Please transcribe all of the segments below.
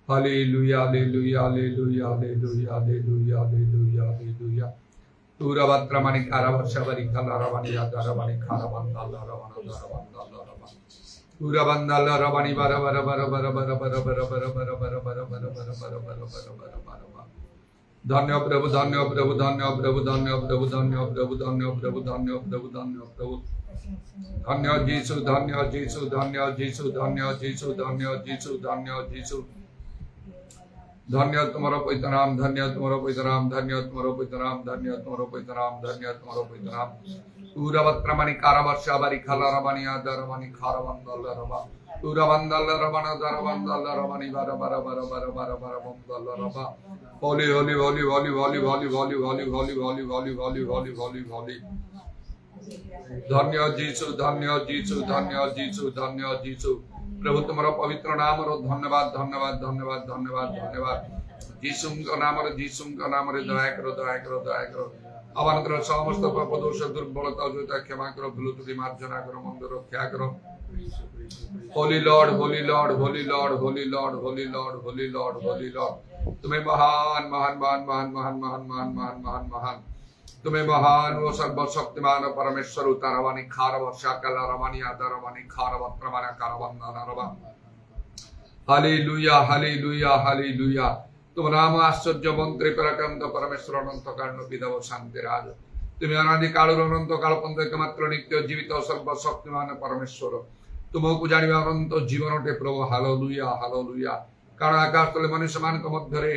Hallelujah, hallelujah, hallelujah, hallelujah, hallelujah, hallelujah, hallelujah. Turavatramani Karavashavari Kalaravani Adaravani Karavandala Ravana Daravandala Turavandala Ravani Bara Bara Bara Bara Bara Bara Bara Bara Bara Bara Bara Bara Bara Bara Bara Bara Bara Dhanya Prabhu Dhanya Prabhu Dhanya Prabhu Dhanya Prabhu Dhanya Prabhu Dhanya Prabhu Dhanya Prabhu Dhanya Prabhu Dhanya Jisu Dhanya Jisu Dhanya Jisu Dhanya Jisu Dhanya Jisu Dhanya Jisu धन्य तुम्हारा पवित्र नाम धन्य तुम्हारा पवित्र नाम धन्य तुम्हारा पवित्र नाम धन्य तुम्हारा पवित्र नाम धन्य तुम्हारा पवित्र नाम पूरवत्रमणि कारवर्षावरि खलरमणि आदरमणि खारवंदल रवा पूरवंदल रवण दरवंदल रमणि बर बर बर बर बर बर वंदल रवा होली होली होली होली होली होली होली होली होली होली होली होली होली होली होली धन्य जीसु धन्य जीसु धन्य जीसु धन्य जीसु प्रभु तुम्हारा पवित्र नाम रो धन्यवाद धन्यवाद धन्यवाद धन्यवाद धन्यवाद जीसु का नाम रे दया करो दया करो दया करो अवनकर समस्त पाप दोष दुर्बलता जोता क्षमा करो भूल त्रुटि मार्जना करो मंद रक्षा करो Holi Lord Holi Lord Holi Lord Holi Lord Holi Lord Holi Lord Holi Lord तुम्हें महान महान महान महान महान महान महान महान महान महान तुम्हें महान वो सर्वशक्तिमान परमेश्वर उतारवानी खार वर्षा कला रवानी आदर रवानी खार वत्रमाना कारवंदना रवा हालेलुया हालेलुया हालेलुया तुम नाम आश्चर्य मंत्री पराक्रम परमेश्वर अनंत काल विधव शांति राज तुम्हें अनादि काल अनंत काल पंथ एकमात्र नित्य जीवित सर्वशक्तिमान परमेश्वर तुमको जानिबा अनंत जीवन टे प्रभु हालेलुया हालेलुया कारण आकाश तले मनुष्य मान मध्य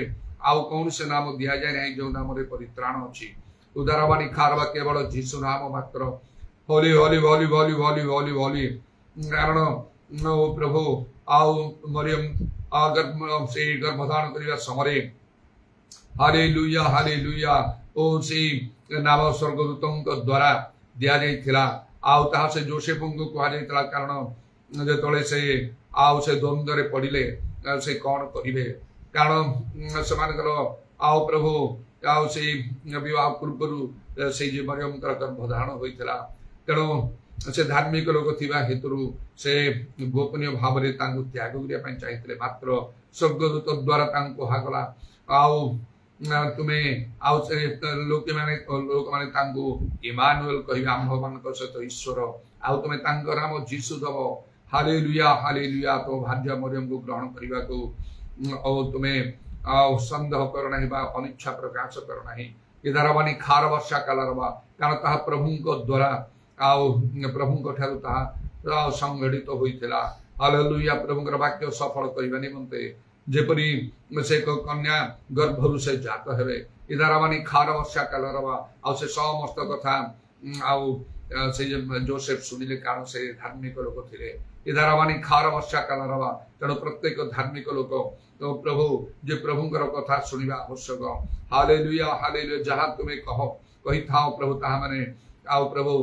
आउ कौन से नाम दिया जाए नहीं जो नाम रे परित्राण अछि उदारवाणी खारवा केवल जीसु नाम मात्र होली होली होली होली होली होली होली कारण प्रभु आउ मरियम से गर्भधारण करने समय हालेलुया हालेलुया ओ से नाम स्वर्गदूतों द्वारा दिया जाइथिला आउ ताहा से जोसेफ को कहा जाइथिला कारण जेतले से आउ से द्वंद्व रे पड़िले से कौन करिवे कारण से मानकर आउ प्रभु आउ से विवाह पूर्व से मरियम गर्भधारण होइथिला तेणु से धार्मिक लोक थिबा हेतु से गोपनीय भाव में त्याग करने चाहिए मात्र स्वर्गदूत द्वारा कहुगला आउ तुम्हें आउ से लोक माने इमानुएल कह आंभ मान सहित ईश्वर आउ तुम्हें नाम जीसु दब हालेलुया हालेलुया तो भार्य मरियम को ग्रहण करने को तुम्हें संदेह कर अनिच्छा प्रकाश कर इधारवानी खार वर्षा कालरवा कारण ताहा प्रभु द्वारा आउ प्रभु संगठित होइथिला हालेलुया प्रभु वाक्य सफल करने निमंते जेपरी से कन्या गर्भरु से जात हेबे इधारवानी खार वर्षा कालरवा आउ से समस्त कथा आउ से जोसेफ सुनिले कारण से धार्मिक लोक थिले इधारवानी खार वर्षा कालरवा तेणु प्रत्येक धार्मिक लोक तो प्रभु जे प्रभुंकर कथा सुनिबा आवश्यक हालेलुया हालेलुया जहाँ तुम्हें कह कही था प्रभु ताहा माने आउ प्रभु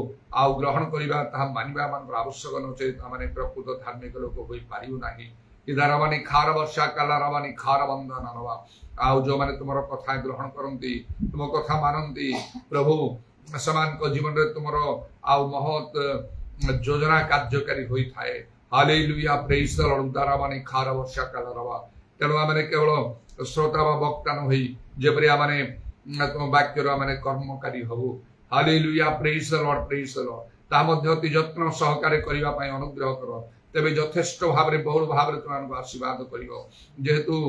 आउ ग्रहण करिबा ताहा मानिबा मान आवश्यक नचे माने प्रकृत धार्मिक लोक होई पारियो नाही इधारवानी खार वर्षा कालरवानी खार वंदना रवा आउ जो माने तुमरो कथा ग्रहण करंती तुम कथा मानंती प्रभु समान को जीवन रे तुमरो आउ महत योजना कार्यकारी होई थाए हालेलुया प्रेज द लॉर्ड इधारवानी खार वर्षा कालरवा तेणु आम केवल श्रोता व वक्ता नई जेपरी आम वाक्य कर्मकारी हबू हालेलुया प्रेज द लॉर्ड ता अति यत्न सहकारे करने अनुग्रह कर तेज यथेष्ट भाव में बहुल भाव में तुम आशीर्वाद कर जेहेतु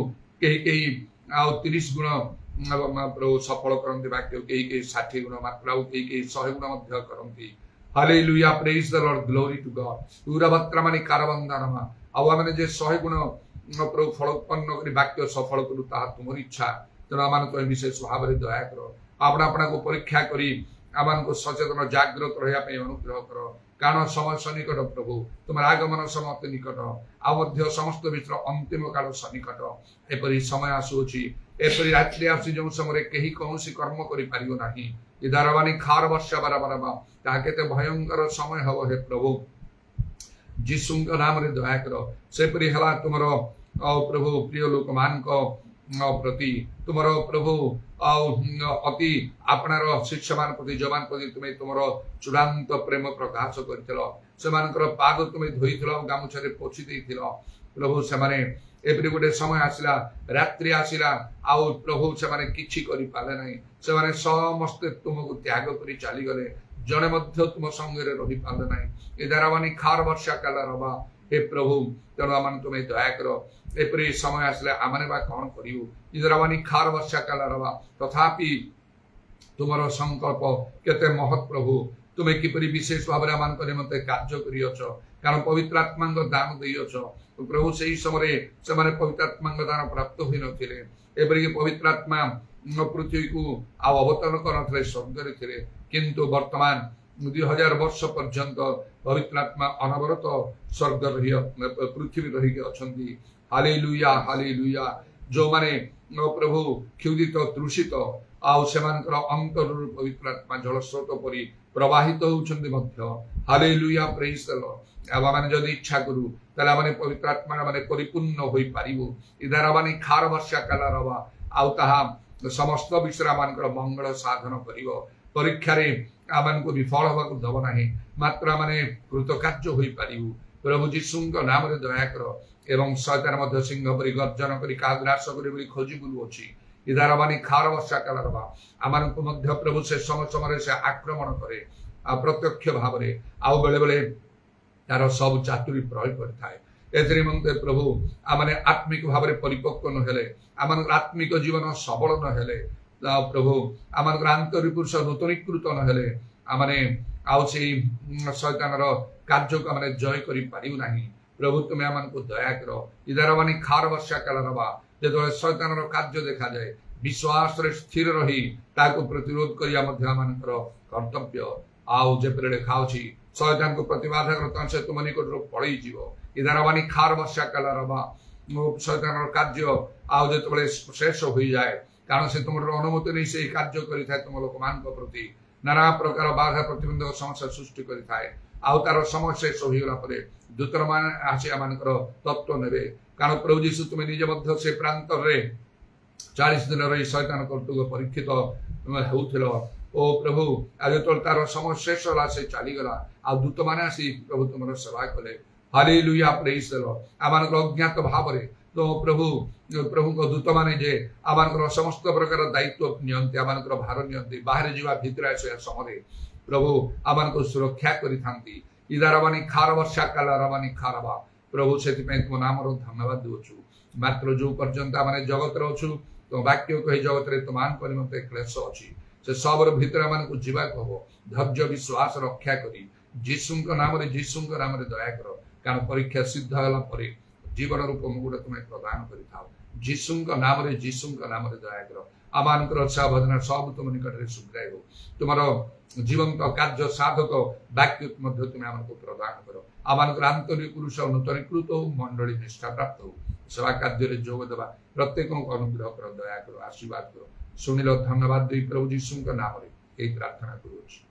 कहीं 30 गुण प्रभु सफल करते वाक्य कहीं 60 गुण मात्र कहीं 100 गुण करती hallelujah praise the Lord glory to God पूरवत्रमणि कारवंदनमा आउ आम 100 गुण प्रभु फल उत्पन्न कर वाक्य सफल करू ताहा तुम इच्छा तेणु आम विशेष भाव में दया कर अपना अपना को परीक्षा करी आम को सचेतन जागृत रहा अनुग्रह कर कारण समय सन्निकट प्रभु तुम आगमन समय अति निकट आध्य समस्त विश्व अंतिम काल सन्निकट एपरी समय आसुची एपरी रात्रि आसी जो समय कहीं कौन कर्म करें इधारवानी खार वर्षा बारा बारा ताहा केते भयंकर समय हम हे प्रभु जीसु नाम रे दया कर सेपरी हला तुमरो प्रभु प्रिय लोक मान प्रति तुमरो प्रभु अति आपणार शिष्य मान प्रति जवान प्रति तुम्हें तुमरो चूड़ांत प्रेम प्रकाश कर पाद तुम्हें धोई गामुछा पोछि प्रभु से एपरि गोटे समय आसिला रात्रि आसिला आउ प्रभु से किछि करि पाले नाही से समस्ते तुमको त्याग करि चली गले जड़े मध्य तुम संगे रही पाले नाही इधर खार वर्षा काल रवा हे प्रभु तेणु आम तुम्हें दया कर एपरि समय आसिले आमने बा कौन करिवु इधर खार वर्षा काल रवा तथापि तुमर संकल्प केते महत् प्रभु तुम्हें किपरि विशेष भाव आम निमंते कार्य करियछ कारण पवित्र आत्मा दान देइछ प्रभु से समय से पवित्र आत्मा दान प्राप्त हुई नथिले एपरिक पवित्र आत्मा पृथ्वी को अवतरण कर स्वर्ग थे किंतु वर्तमान 2000 वर्ष पर्यंत पवित्र आत्मा अनवरत स्वर्ग रही पृथ्वी रही अच्छी हालेलुया हालेलुया जो माने प्रभु क्षुदित तृषित आउ सेमानकर अंतर पवित्र आत्मा जलस्रोत परी प्रवाहित होउछन्ति मध्य हालेलुया प्रेज द लॉर्ड अब माने जदि इच्छा करू ताले माने पवित्र आत्मा माने परिपूर्ण होई पारिबो इधर माने खार वर्षा काल रवा आउ ताहा समस्त विषय मानकर मंगल साधन करिवो परीक्षा रे आमन को विफल होबाकू दब नाही मात्र माने कृतकार्य होई पारिबो प्रभु जीशुଙ୍କ नाम रे दया कर एवं शैतान मध्य सिंह परि गर्जन करी का ग्रास करी बोली खोजी बुलु अछि इधर माने खार वर्षा काल रवा आमन को मध्य प्रभु से समय से आक्रमण करे आ प्रत्यक्ष भाव रे आउ बेले बेले तार सब चातुरी प्रयोग करथाय एथरे मंते प्रभु आमने आत्मिक भाव रे परिपक्व न हेले आमन आत्मिक जीवन सबल न हेले प्रभु आमन आंतरिक पुरुष नूतनीकृत न हेले आमने आउ से शैतानर कार्य को आमने जय करि पारिउ नाही प्रभु तुम आमन को दया करो इधर माने खार वर्षा काल रवा जेतो शैतानर कार्य देखा जाए विश्वास रे स्थिर रही ताको प्रतिरोध करिया मध्य आमनकर कर्तव्य आउ जे प्रेरे खाउची शैतान को प्रतिबाधा करतन से तुम निकट रो पळई जीवो इधर माने खार वर्षा काल रवा शैतानर कार्य आउ जे तबले शेष होई जाए कारण से तुमर अनुमति नहीं से कार्य करि थाए तुम लोक मान को प्रति नाना प्रकार बाधा प्रतिबंधक समस्या सृष्टि करि थाए आउ तार समस्या शेष होई गला परे दूतर मान आसी आमानकर तत्व नेबे कारण प्रभु यीशु तुम निज मध्य से प्रांत रे 40 दिन रही शैतान कर्तुक परीक्षित होउथिलो ओ प्रभु आज तो तार समस्या शेष होला से चली गला आ दूत माने आसी प्रभु तुमर सेवा कले हालेलुया प्रेज द लॉर्ड आमानकर अज्ञात भाव रे तो प्रभु प्रभु को दूत माने जे आमानकर समस्त प्रकार दायित्व नियंती आमानकर भार नियंती बाहर जीवा भीतर आसे समय प्रभु आमानकर सुरक्षा करि थांती इदार माने खार वर्षा काल रवानी खारबा प्रभु सेति पे तुम नाम रो धन्यवाद दोछु मात्र जो पर्यंत माने जगत रो छु तो वाक्य कहि जगत रे तमान परिमते क्लेश अछि से सबर भीतर मान को जीवा कहबो धैर्य विश्वास रक्षा करी जीसुଙ୍କ नाम रे दया करो कारण परीक्षा सिद्ध होला परे जीवन रूप मुकुट तुम्हें प्रदान करिथाओ जीसुଙ୍କ नाम रे दया करो आमानकर अच्छा भजना सब तुम निकट रे सुग्राइबो तुमरो जीवंत कार्य साधक वाक्य मध्य तुम्हें आमको प्रदान करो आमानकर आंतरिक पुरुष नूतनीकृत हो मंडली निष्ठा प्राप्त हो सेवा कार्य रे जोग देवा प्रत्येक को अनुग्रह कर दया करो आशीर्वाद करो सुनिलो धन्यवाद दे प्रभु जीसुଙ୍କ नाम रे एई प्रार्थना करूछि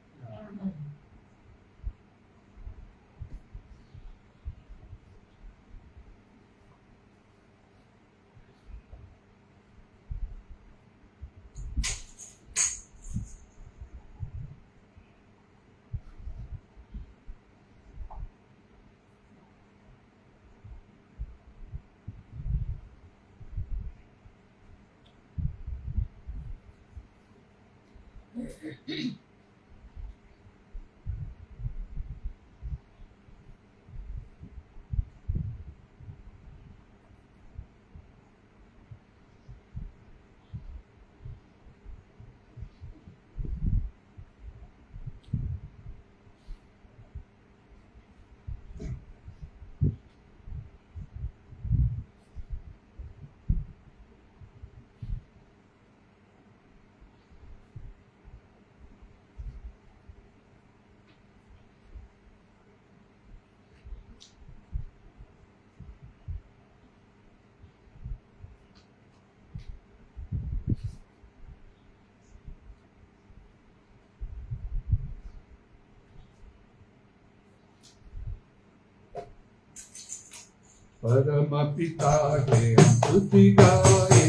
परम पिता के स्तुति गाए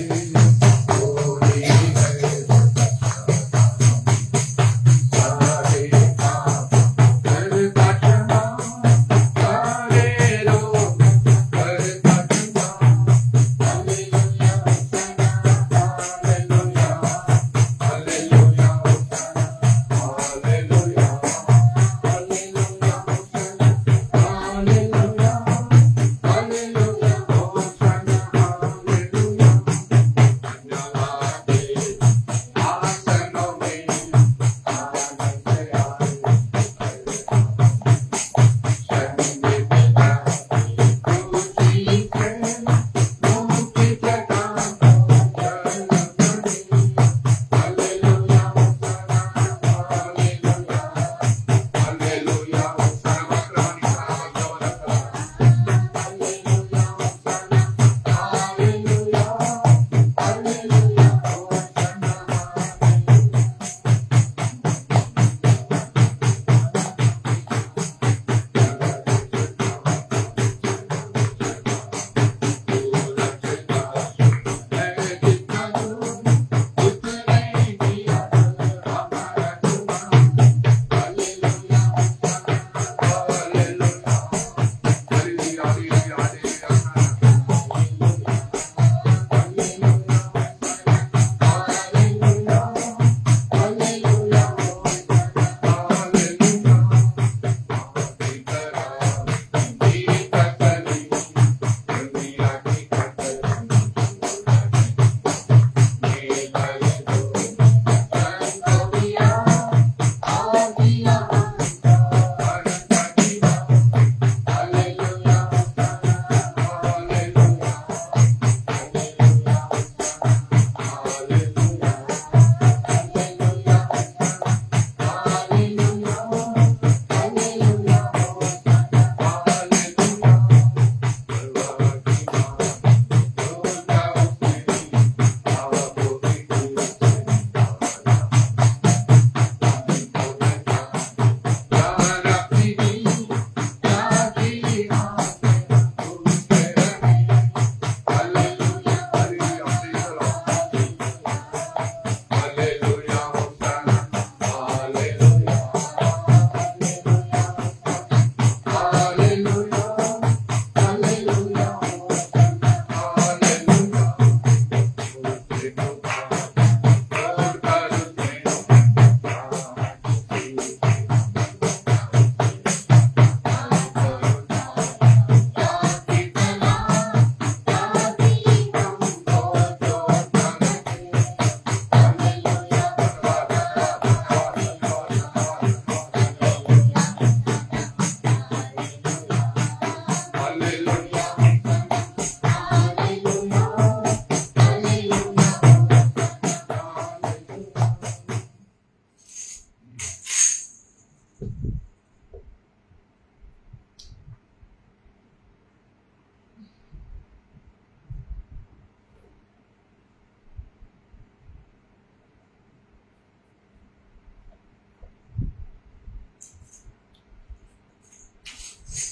होली है सारे पाप करता क्षमा सारे रोग करता क्षमा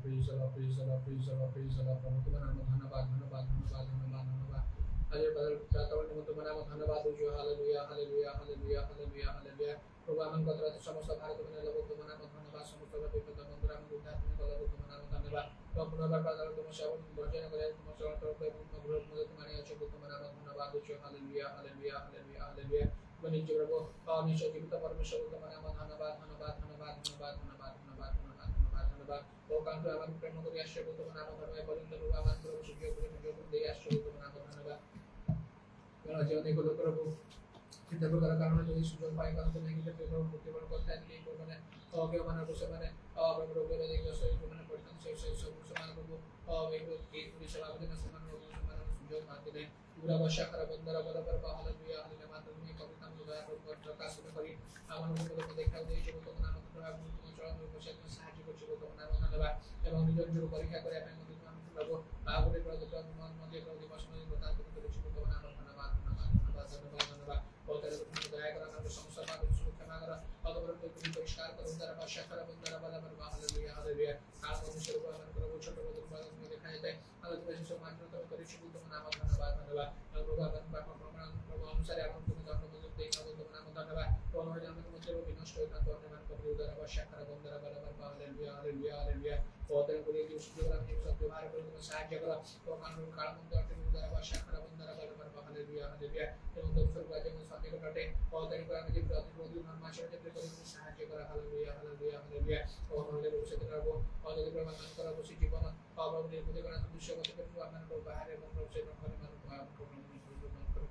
प्रभु तुम्हारा नाम धन्यवाद धन्यवाद धन्यवाद धन्यवाद धन्यवाद आज प्रातः तुम्हारा नाम धन्यवाद हो hallelujah hallelujah hallelujah hallelujah hallelujah प्रभु आमन कतरा समस्त भारत में लगो तुम्हारा नाम धन्यवाद समस्त विपद मंदिर में उद्धार में लगो तुम्हारा नाम धन्यवाद प्रभु पुनर्बार प्रातः तुम सेवा भजन करे तुम सेवा करो प्रभु गृह में तुम्हारे अच्छे तुम्हारा नाम धन्यवाद हो हालेलुया हालेलुया हालेलुया हालेलुया नित्य प्रभु निश्चय जीवित परमेश्वर तुम्हारा नाम धन्यवाद धन्यवाद धन्यवाद धन्यवाद धन्यवाद धन्यवाद धन्यवाद धन्यवाद ओ कांत आमन प्रेम करी आश्रय तुम्हारा नाम धन्यवाद परिंद रूप आमन प्रभु सुखी सुखी दे आश्रय तुम्हारा नाम धन्यवाद मेरा जीवन को प्रभु चिंता प्रकार कारण जो सुजोग पाए कारण तो नहीं कि प्रभु प्रतिबल करता है कि माने के माने को से माने प्रभु रोग रे देखो सही माने पड़ता से सब समान प्रभु एक पूरी सेवा देना समान सुजोग मानते हैं पूरा वर्षा कर बंदर बराबर हालेलुया हालेलुया मात्र तुम्हें कविता में दया कर प्रकाश करी आमन को देखा दे जो तो नाम प्रभु तुम चरण में बसे साहाय्य को जो तो नाम धन्यवाद एवं निज निज परीक्षा करे अपन मत प्रभु आगुरे प्रभु मन मन के दिवस में बता तो जो तो नाम धन्यवाद धन्यवाद धन्यवाद धन्यवाद बहुत दया कर हमारे समस्या का क्षमा कर और तो परिष्कार कर उधर वर्षा कर बंदर बराबर हालेलुया हालेलुया काल मनुष्य को हमारे प्रभु छोटे बड़े में देखा जाता है अलग वैसे सब मात्र तो करी शुभ तो नाम धन्यवाद धन्यवाद प्रभु अपन बापा प्रमाण प्रभु अनुसार अपन तुम्हें धन्यवाद देना तो नाम धन्यवाद तो हमारे नाम में मुझे विनष्ट होता तो धन्यवाद प्रभु उधर वर्षा कर बंदर बराबर हालेलुया हालेलुया हालेलुया बहुत को लिए उस जो हम सब व्यवहार कर तुम्हें सहायता कर तो कानून काल मंदिर उधर वर्षा कर बंदर बराबर हालेलुया हालेलुया एवं तो स्वर्ग राज्य में स्वामी को कटे बहुत को हमें जो प्रतिरोधी धर्माचरण के प्रति सहायता कर हालेलुया हालेलुया हालेलुया और हमारे लोग से करबो और यदि प्रमाण करबो से जीवन और निर्भर करना दृश्य को करबो अपन को बाहर एवं रूप से मन को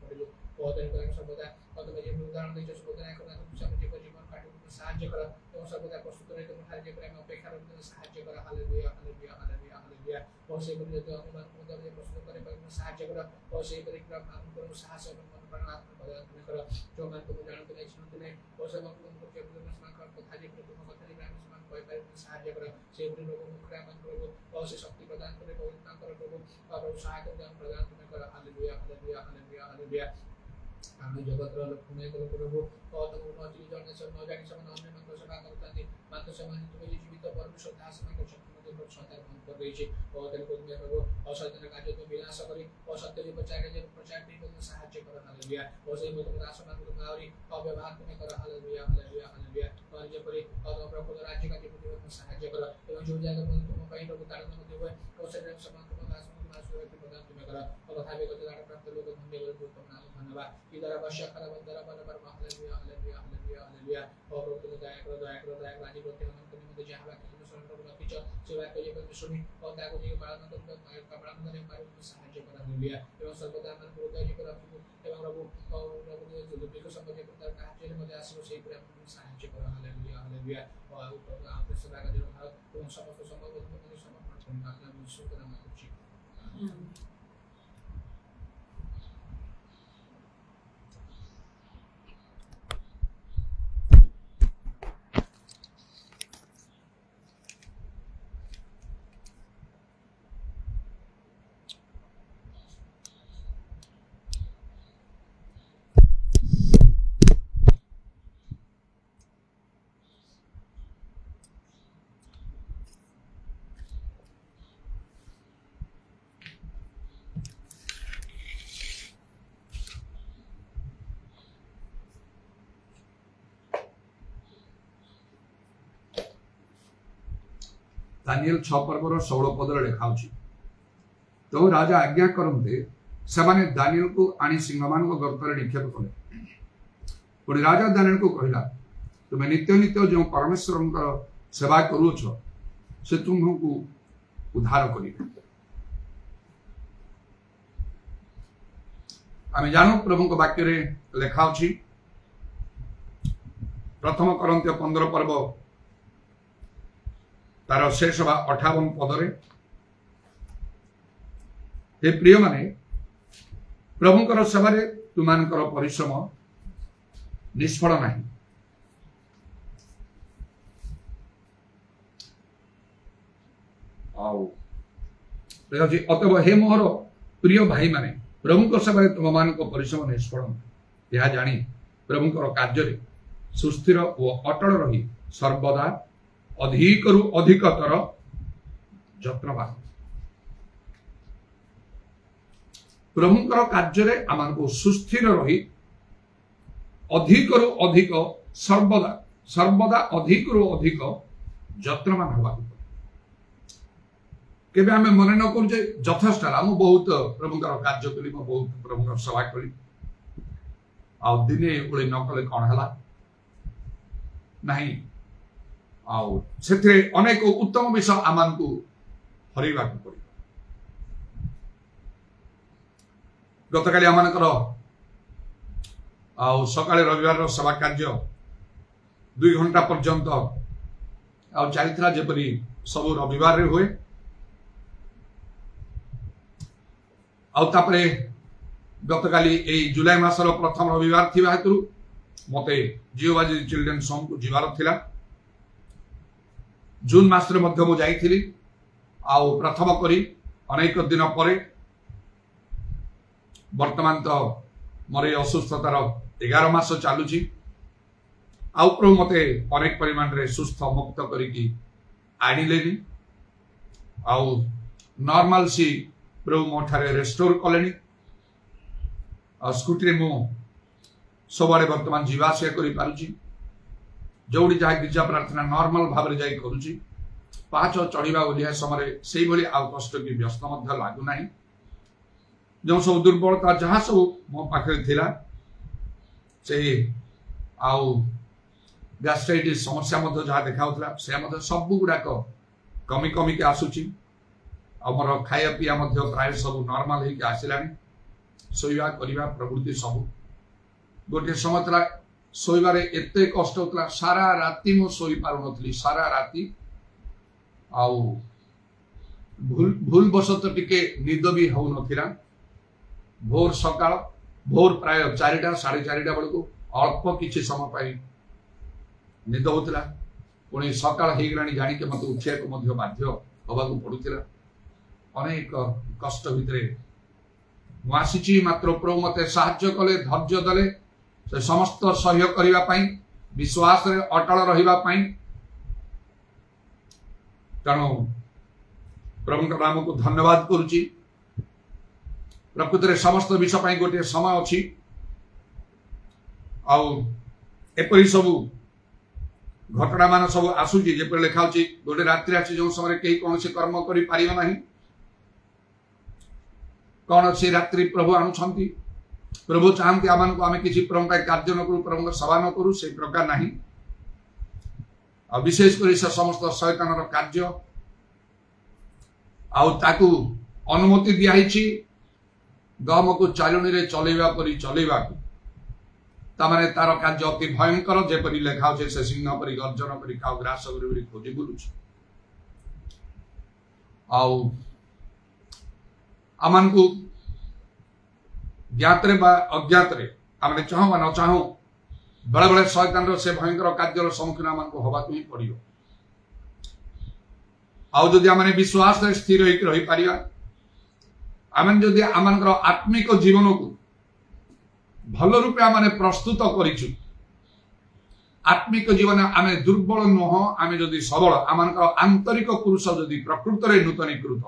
पड़िलो बहुत को सर्वदा और तो जे उदाहरण दे जो सर्वदा करना दृश्य में जीवन काटो सहायता कर और सर्वदा प्रस्तुत रहे तो हर जे प्रेम अपेक्षा रखते सहायता कर हालेलुया हालेलुया हालेलुया हालेलुया और से बने जो अनुमान को जब प्रस्तुत करे पर सहायता कर और से परिक्रम नाम को साहस और मन प्राणात्म बदल कर जो मन को जानते नहीं सुनते नहीं और सब को के समान कर कथा जे प्रभु कथा जे प्रेम समान कोई पर सहायता कर से बने लोगों को प्रेम प्रभु और से शक्ति प्रदान करे पवित्रता कर प्रभु और सहायता प्रदान कर हालेलुया हालेलुया हालेलुया हालेलुया हमें जगत रो पुणे को प्रभु और तुम न चीज जाने से न जाने से अन्य मंत्र सेवा करता थी मात्र समान तुम्हें जीवित परमेश्वर दास में को शक्ति में पर सदा बंद कर रही है और तेरे को में प्रभु और सत्य कार्य को विनाश करी और सत्य के प्रचार के प्रचार को सहायता कर हालेलुया और से तुम दास में तुम और व्यवहार तुम्हें कर हालेलुया हालेलुया हालेलुया और जे परि और प्रभु राज्य का जो में सहायता कर एवं जो जगह में तुम कहीं प्रभु तारण में हुए और से समान तुम दास में प्रदान तुम्हें कर और तथा भी को तारण प्राप्त लोग धन्यवाद तुम नाम धन्यवाद इधर वर्षा कर बंदर बराबर हालेलुया हालेलुया हालेलुया हालेलुया और प्रभु तुम दया करो राजी करते हम तुम मुझे जहां बाकी तुम स्वयं प्रभु रखिछ सेवा करिए पर सुनी और ताको जे बाळन तुम कपड़ा में मारे सहायता कर हालेलुया एवं सर्वदा मन को दया कर रखियो एवं प्रभु और प्रभु जो दुख संबंध प्रकार का हाथ में आसीबो सेही प्रेम सहायता कर हालेलुया हालेलुया और प्रभु आप सेवा का जो भाव तुम समस्त संभव तुम समर्पण करना अपना विश्व का नाम कुछ दानिएल 6 पर्वर 16 पदर लिखा तो राजा आज्ञा करते से दानिएल को आनी सिंहमान गर्तर निक्षेप कले पुणी राजा दानिएल को कहला तुम्हें नित्य नित्य जो परमेश्वर सेवा करुछ से तुमको उद्धार करेंगे। आम जानू प्रभु वाक्य लिखा प्रथम करंत्य 15 पर्व तार शेष 58 पदरे हे प्रिय माने प्रभुंकर सेवा तुमानकर परिश्रम निष्फल नहीं। अतएव हे मोहर प्रिय भाई माने प्रभुंकर सेवा तुम मान परिश्रम निष्फल यह जानी प्रभुंकर कार्य सुस्थिर और अटल रही सर्वदा अधिकरू अधिकतर ଯତ୍ନବାନ। ପ୍ରଭୁଙ୍କର କାର୍ଯ୍ୟରେ ଆମକୁ ସୁସ୍ଥିର ରହି ଅଧିକରୁ ଅଧିକ ସର୍ବଦା ଅଧିକରୁ ଅଧିକ ଯତ୍ନବାନ ହେବାକୁ ପଡେ। କେବେ ଆମେ ମନେ ନ କରୁ ଯେ ଯଥେଷ୍ଟ ହେଲା, ମୁଁ ବହୁତ ପ୍ରଭୁଙ୍କର କାର୍ଯ୍ୟ କଲି, ମୁଁ ବହୁତ ପ୍ରଭୁଙ୍କର ସେବା କଲି, ଆଉ ଦିନେ ଏଭଳି ନ କଲେ କଣ ହେଲା ନାହିଁ। ଆଉ ସେଥିରେ ଅନେକ ଉତ୍ତମ ବିଷୟ ଆମକୁ ହରେଇବାକୁ ପଡିବ। ଗତକାଲି ଆମମାନଙ୍କର ଆଉ ସକାଳେ ରବିବାରର ସେବା କାର୍ଯ୍ୟ 2 ଘଣ୍ଟା ପର୍ଯ୍ୟନ୍ତ ଆଉ ଚାଲିଥିଲା, ଯେପରି ସବୁ ରବିବାରରେ ହୁଏ। ଆଉ ତାପରେ ଗତକାଲି ଏଇ ଜୁଲାଇ ମାସର ପ୍ରଥମ ରବିବାର ଥିବା ହେତୁ ମତେ ଜିଓବାଜି ଚିଲଡ୍ରେନ୍ସ ହୋମକୁ ଯିବାର ଥିଲା। ଜୁନ ମାସରେ ମଧ୍ୟ ମୁଁ ଯାଇଥିଲି। ଆଉ ପ୍ରଥମ କରି ଅନେକ ଦିନ ପରେ ବର୍ତ୍ତମାନ ତ ମୋର এই ଅସୁସ୍ଥତାର 11 ମାସ ଚାଲୁଛି। ଆଉ ପ୍ରଭୁ ମତେ ଅନେକ ପରିମାଣରେ ସୁସ୍ଥ ମୁକ୍ତ କରିକି ଆଣିଲେନି। ଆଉ ନର୍ମାଲସି ପ୍ରଭୁ ମୋ ଠାରେ ରେଷ୍ଟୋର କଲେଣି। ଆଉ ସ୍କୁଟିରେ ମୁଁ ସବୁଆଡ଼େ ବର୍ତ୍ତମାନ ଯିବା ଆସିବା କରିପାରୁଛି। ଯୋଉଠି ଯାହା ଗିର୍ଜା ପ୍ରାର୍ଥନା ନର୍ମାଲ ଭାବରେ ଯାଇ କରୁଛି। ପାହାଚ ଚଢ଼ିବା ଓହ୍ଲାଇବା ସମୟରେ ସେଇଭଳି ଆଉ କଷ୍ଟ କି ବ୍ୟସ୍ତ ମଧ୍ୟ ଲାଗୁନାହିଁ। ଯେଉଁ ସବୁ ଦୁର୍ବଳତା ଯାହା ସବୁ ମୋ ପାଖରେ ଥିଲା, ସେଇ ଆଉ ଗ୍ୟାଷ୍ଟ୍ରାଇଟିସ୍ ସମସ୍ୟା ମଧ୍ୟ ଯାହା ଦେଖାଉଥିଲା, ସେ ମଧ୍ୟ ସବୁ ଗୁଡ଼ାକ କମି କମିକି ଆସୁଛି। ଆଉ ମୋର ଖାଇବା ପିଇବା ମଧ୍ୟ ପ୍ରାୟ ସବୁ ନର୍ମାଲ ହେଇକି ଆସିଲାଣି। ଶୋଇବା କରିବା ପ୍ରବୃତ୍ତି ସବୁ। ଗୋଟିଏ ସମୟ ଥିଲା ଶୋଇବାରେ ଏତେ କଷ୍ଟ ହଉଥିଲା, ସାରା ରାତି ମୁଁ ଶୋଇପାରୁନଥିଲି। ସାରା ରାତି ଆଉ ଭୁଲ ବଶତଃ ଟିକେ ନିଦ ବି ହଉନଥିଲା। ଭୋର ସକାଳ ଭୋର ପ୍ରାୟ 4ଟା 4:30 ବେଳକୁ ଅଳ୍ପ କିଛି ସମୟ ପାଇଁ ନିଦ ହଉଥିଲା। ପୁଣି ସକାଳ ହେଇଗଲାଣି ଜାଣିକି ମତେ ଉଠିବାକୁ ମଧ୍ୟ ବାଧ୍ୟ ହବାକୁ ପଡୁଥିଲା। ଅନେକ କଷ୍ଟ ଭିତରେ ମୁଁ ଆସିଛି। ମାତ୍ର ପ୍ରଭୁ ମତେ ସାହାଯ୍ୟ କଲେ, ଧୈର୍ଯ୍ୟ ଦେଲେ, ସେ ସମସ୍ତ ସହ୍ୟ କରିବା ପାଇଁ, ବିଶ୍ୱାସରେ ଅଟଳ ରହିବା ପାଇଁ। ତେଣୁ ପ୍ରଭୁଙ୍କ ନାମକୁ ଧନ୍ୟବାଦ କରୁଛି। ପ୍ରକୃତରେ ସମସ୍ତ ବିଷୟ ପାଇଁ ଗୋଟିଏ ସମୟ ଅଛି। ଆଉ ଏପରି ସବୁ ଘଟଣା ମାନ ସବୁ ଆସୁଛି, ଯେପରି ଲେଖା ହେଉଛି ଗୋଟେ ରାତ୍ରି ଅଛି ଯେଉଁ ସମୟରେ କେହି କୌଣସି କର୍ମ କରିପାରିବ ନାହିଁ। କଣ ସେ ରାତ୍ରି ପ୍ରଭୁ ଆଣୁଛନ୍ତି? ପ୍ରଭୁ ଚାହାନ୍ତି ଆମମାନଙ୍କୁ ଆମେ କିଛି ପ୍ରଭୁ ପାଇଁ କାର୍ଯ୍ୟ ନ କରୁ, ପ୍ରଭୁଙ୍କ ସେବା ନ କରୁ, ସେଇ ପ୍ରକାର ନାହିଁ। ଆଉ ବିଶେଷ କରି ସେ ସମସ୍ତ ଶୟତାନର କାର୍ଯ୍ୟ ଆଉ ତାକୁ ଅନୁମତି ଦିଆହେଇଛି ଗହମକୁ ଚାଲୁଣୀରେ ଚଲେଇବା ପରି ଚଲେଇବାକୁ। ତାମାନେ ତାର କାର୍ଯ୍ୟ ଅତି ଭୟଙ୍କର, ଯେପରି ଲେଖା ଅଛି ସେ ସିଂହ ପରି ଗର୍ଜନ କରି କାଉ ଗ୍ରାସ କରି ଖୋଜି ବୁଲୁଛି। ଆଉ ଆମମାନଙ୍କୁ ଜ୍ଞାତରେ ବା ଅଜ୍ଞାତରେ ଆମେ ଚାହୁଁ ବା ନ ଚାହୁଁ ବେଳେ ବେଳେ ଶୟତାନର ସେ ଭୟଙ୍କର କାର୍ଯ୍ୟର ସମ୍ମୁଖୀନ ଆମକୁ ହବାକୁ ହିଁ ପଡିବ। ଆଉ ଯଦି ଆମେ ବିଶ୍ୱାସରେ ସ୍ଥିର ହେଇକି ରହିପାରିବା, ଆମେ ଯଦି ଆମମାନଙ୍କର ଆତ୍ମିକ ଜୀବନକୁ ଭଲ ରୂପେ ଆମେ ପ୍ରସ୍ତୁତ କରିଛୁ, ଆତ୍ମିକ ଜୀବନ ଆମେ ଦୁର୍ବଳ ନୁହଁ, ଆମେ ଯଦି ସବଳ, ଆମମାନଙ୍କର ଆନ୍ତରିକ ପୁରୁଷ ଯଦି ପ୍ରକୃତରେ ନୂତନୀକୃତ,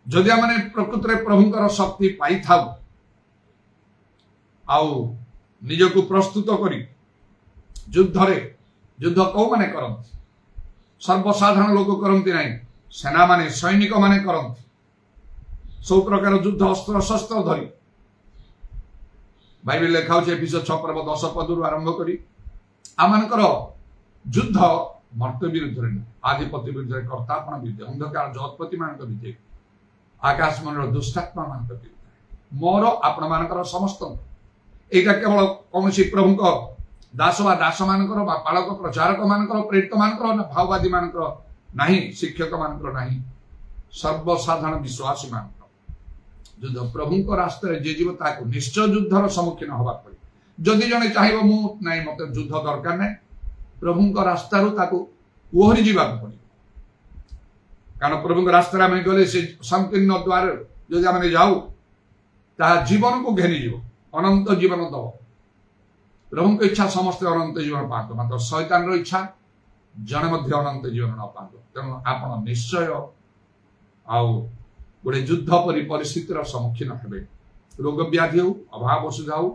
ଯଦି ଆମେ ପ୍ରକୃତରେ ପ୍ରଭୁଙ୍କର ଶକ୍ତି ପାଇଥାଉ, ଆଉ ନିଜକୁ ପ୍ରସ୍ତୁତ କରି ଯୁଦ୍ଧରେ, ଯୁଦ୍ଧ କୋଉମାନେ କରନ୍ତି? ସର୍ବସାଧାରଣ ଲୋକ କରନ୍ତି ନାହିଁ, ସେନାମାନେ ସୈନିକ ମାନେ କରନ୍ତି। ସବୁ ପ୍ରକାର ଯୁଦ୍ଧ ଅସ୍ତ୍ର ଶସ୍ତ୍ର ଧରି। ବାଇବେଲ ଲେଖା ହେଉଛି ଏଫେସୀୟ 6:10 ଆରମ୍ଭ କରି ଆମମାନଙ୍କର ଯୁଦ୍ଧ ମର୍ତ୍ତ୍ୟ ବିରୁଦ୍ଧରେ ନୁହେଁ, ଆଧିପତ୍ୟ ବିରୁଦ୍ଧରେ, କର୍ତ୍ତାପଣ ବିରୁଦ୍ଧରେ, ଅନ୍ଧକାର ଜଗତ୍ପତି ମାନଙ୍କ ବିରୁଦ୍ଧରେ, ଆକାଶ ମଣ୍ଡଳ ଦୁଷ୍ଟାତ୍ମା ମାନଙ୍କ ବିରୁଦ୍ଧରେ, ମୋର ଆପଣ ମାନଙ୍କର ସମସ୍ତଙ୍କ। ଏଇଟା କେବଳ କୌଣସି ପ୍ରଭୁଙ୍କ ଦାସ ବା ଦାସ ମାନଙ୍କର ବା ପାଳକ ପ୍ରଚାରକ ମାନଙ୍କର, ପ୍ରେରିତ ମାନଙ୍କର, ଭାଓବାଦୀ ମାନଙ୍କର ନାହିଁ, ଶିକ୍ଷକ ମାନଙ୍କର ନାହିଁ, ସର୍ବସାଧାରଣ ବିଶ୍ୱାସୀ ମାନଙ୍କର ଯୁଦ୍ଧ। ପ୍ରଭୁଙ୍କ ରାସ୍ତାରେ ଯିଏ ଯିବ ତାକୁ ନିଶ୍ଚୟ ଯୁଦ୍ଧର ସମ୍ମୁଖୀନ ହବାକୁ ପଡିବ। ଯଦି ଜଣେ ଚାହିଁବ ମୁଁ ନାଇଁ ମତେ ଯୁଦ୍ଧ ଦରକାର ନାହିଁ, ପ୍ରଭୁଙ୍କ ରାସ୍ତାରୁ ତାକୁ ଓହରି ଯିବାକୁ ପଡିବ। କାରଣ ପ୍ରଭୁଙ୍କ ରାସ୍ତାରେ ଆମେ ଗଲେ ସେ ସଂକୀର୍ଣ୍ଣ ଦ୍ୱାର ଯଦି ଆମେ ଯାଉ, ତାହା ଜୀବନକୁ ଘେନିଯିବ, ଅନନ୍ତ ଜୀବନ ଦବ। ପ୍ରଭୁଙ୍କ ଇଚ୍ଛା ସମସ୍ତେ ଅନନ୍ତ ଜୀବନ ପାଆନ୍ତୁ, ମାତ୍ର ଶୈତାନର ଇଚ୍ଛା जड़े अनंत जीवन न पातु तेणु आप निश्चय गोटे युद्ध परी परिस्थितिर सम्मुखीन हे रोग व्याधि हो अभाव असुविधा हो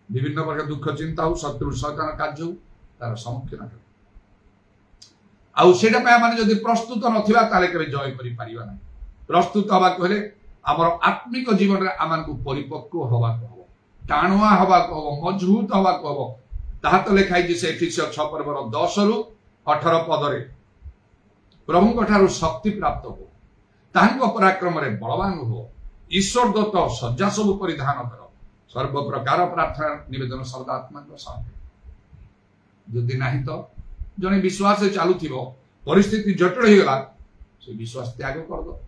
विभिन्न प्रकार दुख चिंता हो शत्रु शैतान कार्य हो तार सम्मुखीन हे आने प्रस्तुत नथिबा ताले केबे जय करि परिबा नै प्रस्तुत हवा कहले आमर आत्मिक जीवन रे आमान को परिपक्व हवा को हो टाणुआ हवा को हो मजबूत हवा को हो ताहा तो लिखाई जे एफिसियस 6 पर्वर 10 रु 18 पद रे प्रभु कठारु शक्ति प्राप्त हो ताहांको पराक्रम रे बलवान हो ईश्वर दत्त सज्जा सब परिधान कर सर्व प्रकार प्रार्थना निवेदन सर्वात्मा को साथ जदि नाही तो जने विश्वास से चालू थिबो परिस्थिति जटिल हो गला से विश्वास त्याग कर दो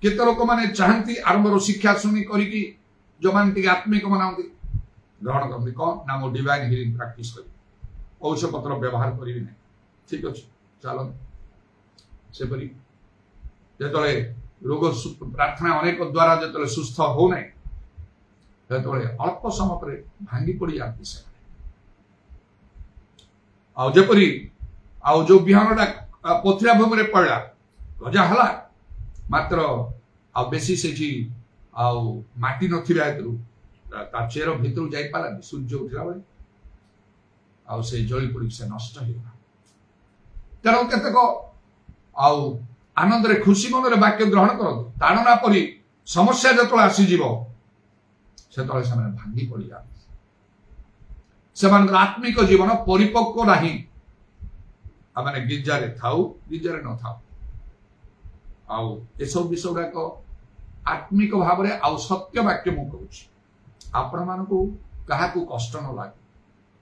केते लोक माने चाहंती आरंभर शिक्षा सुनी करिकी जो मानती आत्मिक मनाउती ग्रहण करती कौन ना मो डिवाइन हिलिंग प्रैक्टिस करी औषध पत्र व्यवहार करी नहीं ठीक अच्छे चलो से परी जेतले रोग प्रार्थना अनेक द्वारा जेतले सुस्थ हो नहीं जेतले अल्प समय पर भांगी पड़ी जाती से आउ जेपरी आउ जो बिहानटा पथरिया भूमि रे पड़ला गजा हला मात्र आ बेसी सेठी आउ माटी नथिबा हेतु ता चेर भितर जाई पाला सूर्य उठला बेले आउ से जळी पड़ी से नष्ट हो तेणु केतक आउ आनंद रे खुशी मन रे वाक्य ग्रहण करत ताणना परी समस्या जतले आसी जीवो सेतले से माने भांगी पड़ी जा सेमान आत्मिक जीवन परिपक्व नाही आमाने गिरजारे थाउ गिरजारे न थाउ आउ ए सब विषय को आत्मिक भाव रे आउ सत्य वाक्य मु कहूछि आपण मान को कहा को कष्ट न लागे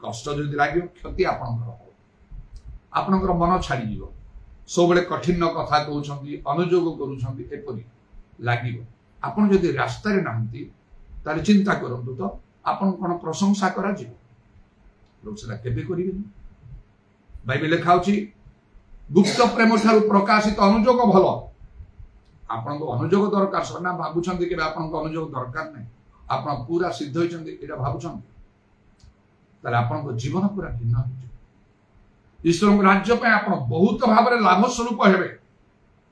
कष्ट जदि लागे क्षति आपणकर मन छाड़ी जीव सब बेले कठिन कथा कहउछंती अनुयोग करूछंती एपरि लागिवो आपण जदि रास्ता रे नाहंती ताले चिंता करंतु तो आपण कोन प्रशंसा करा जीव लोक सेला केबे करिबेनी बाइबल लिखाउछि गुप्त प्रेम ठारू प्रकाशित अनुयोग भल आपण को अनुयोग दरकार सना भाबुछंती कि आपण को अनुयोग दरकार नै आपण पूरा सिद्ध होइछंती एटा भाबुछंती ताले आपण को जीवन पूरा भिन्न होइछ ईश्वर राज्य पे आपण बहुत भाव रे लाभ स्वरूप हेबे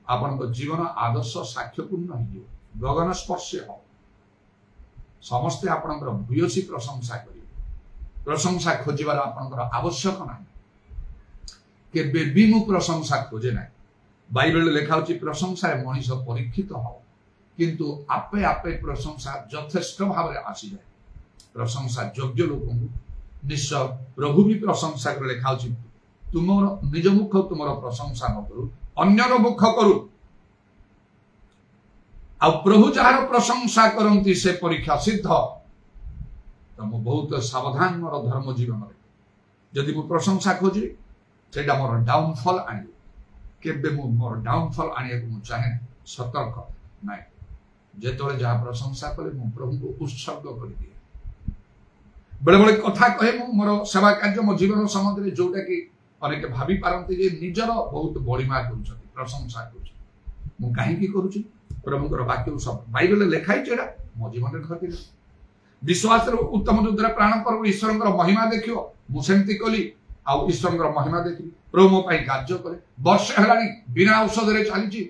आपण को जीवन आदर्श साक्ष्यपूर्ण होइयो गगन स्पर्श हो समस्त आपण भूयसी प्रशंसा करियो प्रशंसा खोजिबार आपनकर आवश्यक नाही केबे भी मु प्रशंसा खोजे नाही बाइबल लिखाउछि प्रशंसा रे मनीष परीक्षित हो किंतु आपे आपे प्रशंसा यथेष्ट भाव रे आसी जाय प्रशंसा योग्य लोक निश्चय प्रभु भी प्रशंसा कर लिखाउछि तुमर निज मुख तुमर प्रशंसा न करू अन्यर मुख करू आ प्रभु जहार प्रशंसा करंती से परीक्षा सिद्ध तो मु बहुत सावधान मोर धर्म जीवन में जदि मु प्रशंसा खोजी सेटा मोर डाउनफॉल आनी केबे मु मोर डाउनफॉल आनी को मु चाहे सतर्क नै जेतोले जहा प्रशंसा करे मु प्रभु को उत्सर्ग कर दिए बड़े बड़े कथा कहे मु मोर सेवा कार्य मो जीवन संबंध रे जोटा कि अनेक भाबी पारंती जे निजर बहुत बड़ीमा करूछथि प्रशंसा करूछ मु काहे की करूछ प्रभुकर वाक्य सब बाइबल लिखाई छेडा मो जीवन रे घटिला विश्वास उत्तम युद्ध प्राण पर ईश्वर महिमा देखियो मु सेमती कली आ ईश्वर महिमा देखी प्रभु मो पई कार्य करे वर्ष हेलानी बिना औषध रे चली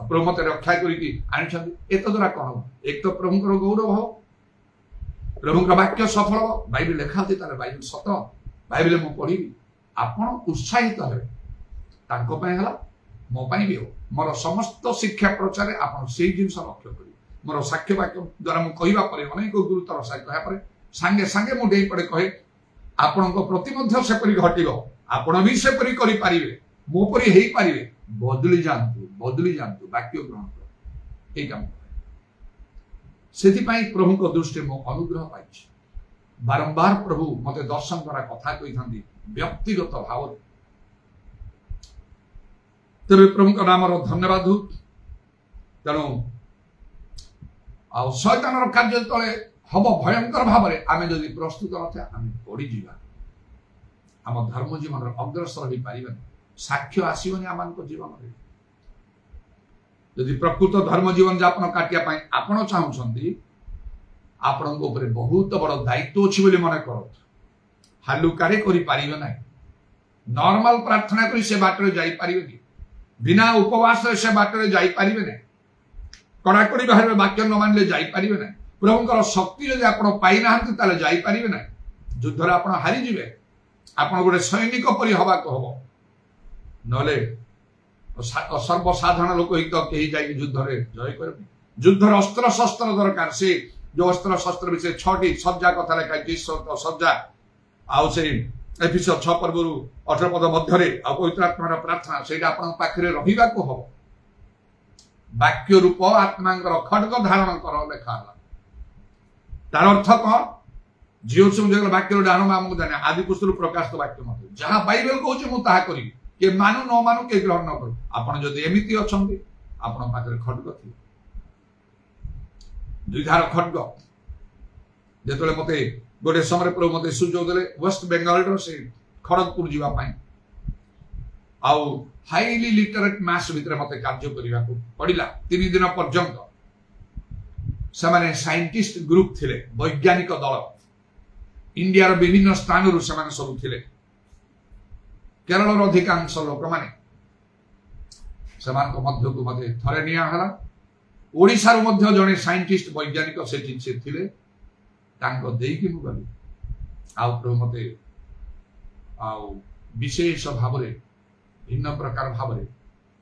प्रभु मते रक्षा करिकी आनिछथि एत द्वारा कोन एक तो प्रभुकर गौरव हो प्रभुकर वाक्य सफल हो बाइबल लिखाथि तारे बाइबल सत बाइबल मु पढिबी आपण उत्साहित हेबे तांको पई हला मो पई भी हो मोर समस्त शिक्षा प्रचार आपण सेही जिंस लक्ष्य करी मोर साक्ष्य वाक्य द्वारा मु कहिबा परे अनेक गुरुतर साक्ष्य कहा परे संगे संगे मु डेई पड़े कहे आपण को प्रति मध्य से परि घटिबो आपण भी से परि करि पारिबे मो परि हेई पारिबे बदली जानतु वाक्य ग्रहण कर ए काम सेति पई प्रभु को दृष्टि मो अनुग्रह पाइछि बारंबार प्रभु मते दर्शन द्वारा कथा कहि थांदी व्यक्तिगत भाव तबे प्रभु का नाम रो धन्यवाद हो तेणु आ शैतान कार्य तले हम भयंकर भाव में आम जदि प्रस्तुत नथा आम पड़ी जीवा आम धर्म जीवन अग्रसर हो पार साक्ष्य आसोनी आम जीवन में जदि प्रकृत धर्म जीवन यापन काटिया आपण चाहूँगी आपण बहुत बड़ दायित्व अच्छी मन कर हालुकारे कर पारे ना नॉर्मल प्रार्थना करी से बाटर जाई परिबेनी बिना उपवास से बाटर जाई परिबे नै कड़ाकड़ी बाहर वाक्य न मानले जाई परिबे नै प्रभुंकर शक्ति जदि आपण पाई नाहंती ताले जाई परिबे नै युद्ध रे आपण हारि जिवे आपण गोटे सैनिक परि हवा को हबो नले सर्वसाधारण लोक ही तो कहीं जाई युद्ध रे जय करबे युद्ध रे अस्त्र शस्त्र दरकार से जो अस्त्र शस्त्र विषय 6टी सज्जा कथा लेखा है सज्जा आउ से एफिसर 6 पर्वरु 18 पद मध्य पवित्र आत्मार प्रार्थना से पाखे रहा हम वाक्य रूप आत्मा खड्ग धारण कर लेखा तार अर्थ कौन झील सब वाक्य डाण आमको जाने आदि पुस्तक प्रकाशित वाक्य मत जहाँ बाइबल कहूँ मुझे करी किए मानु न मानु किए ग्रहण न करू आपड़ जदि एमती अच्छा आपण पाखे खड्ग थी दुईधार खड्ग जो मत गोटे समय प्रभु मत सुजोग देले वेस्ट बेंगल से खड़गपुर जावाई आउ हाईली लिटरेट मैथ्स भितर मत कार्य करने को पड़ा 3 दिन पर्यंत से साइंटिस्ट ग्रुप थिले वैज्ञानिक दल इंडिया विभिन्न स्थान सब थिले केरल अधिकांश लोक मैंने मध्य को मत थरे निया ओडिशा जड़े साइंटिस्ट वैज्ञानिक से थिले देकी मु गली आउ प्रभु मते आउ विशेष भाव भिन्न प्रकार भाव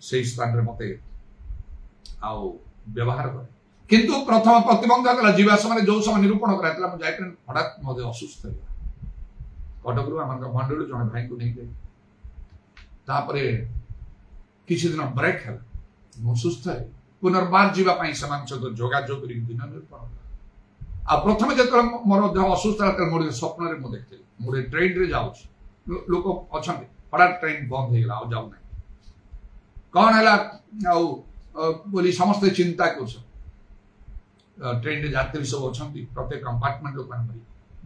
से स्थान रे मते आउ व्यवहार करे किंतु प्रथम प्रतिबंधक जीवा समय जो समय निरूपण कराइला मु जाय हठात मते असुस्थ हो कटक रु हमर मंडल जने भाई को नहीं गई तापरे किछि दिन ब्रेक है मु सुस्थ है पुनर्बार जीवा पई समान सहित जोगाजोग करी दिन निरूपण आ प्रथम जो मोर देह असुस्थ मोर स्वप्न में मुझे देखी मोटे ट्रेन रे जाऊँ लोक अच्छा हठात ट्रेन बंद हो गला जाऊ ना कौन है बोली समस्ते चिंता कर ट्रेन रे यात्री सब अच्छा प्रत्येक कंपार्टमेंट लोक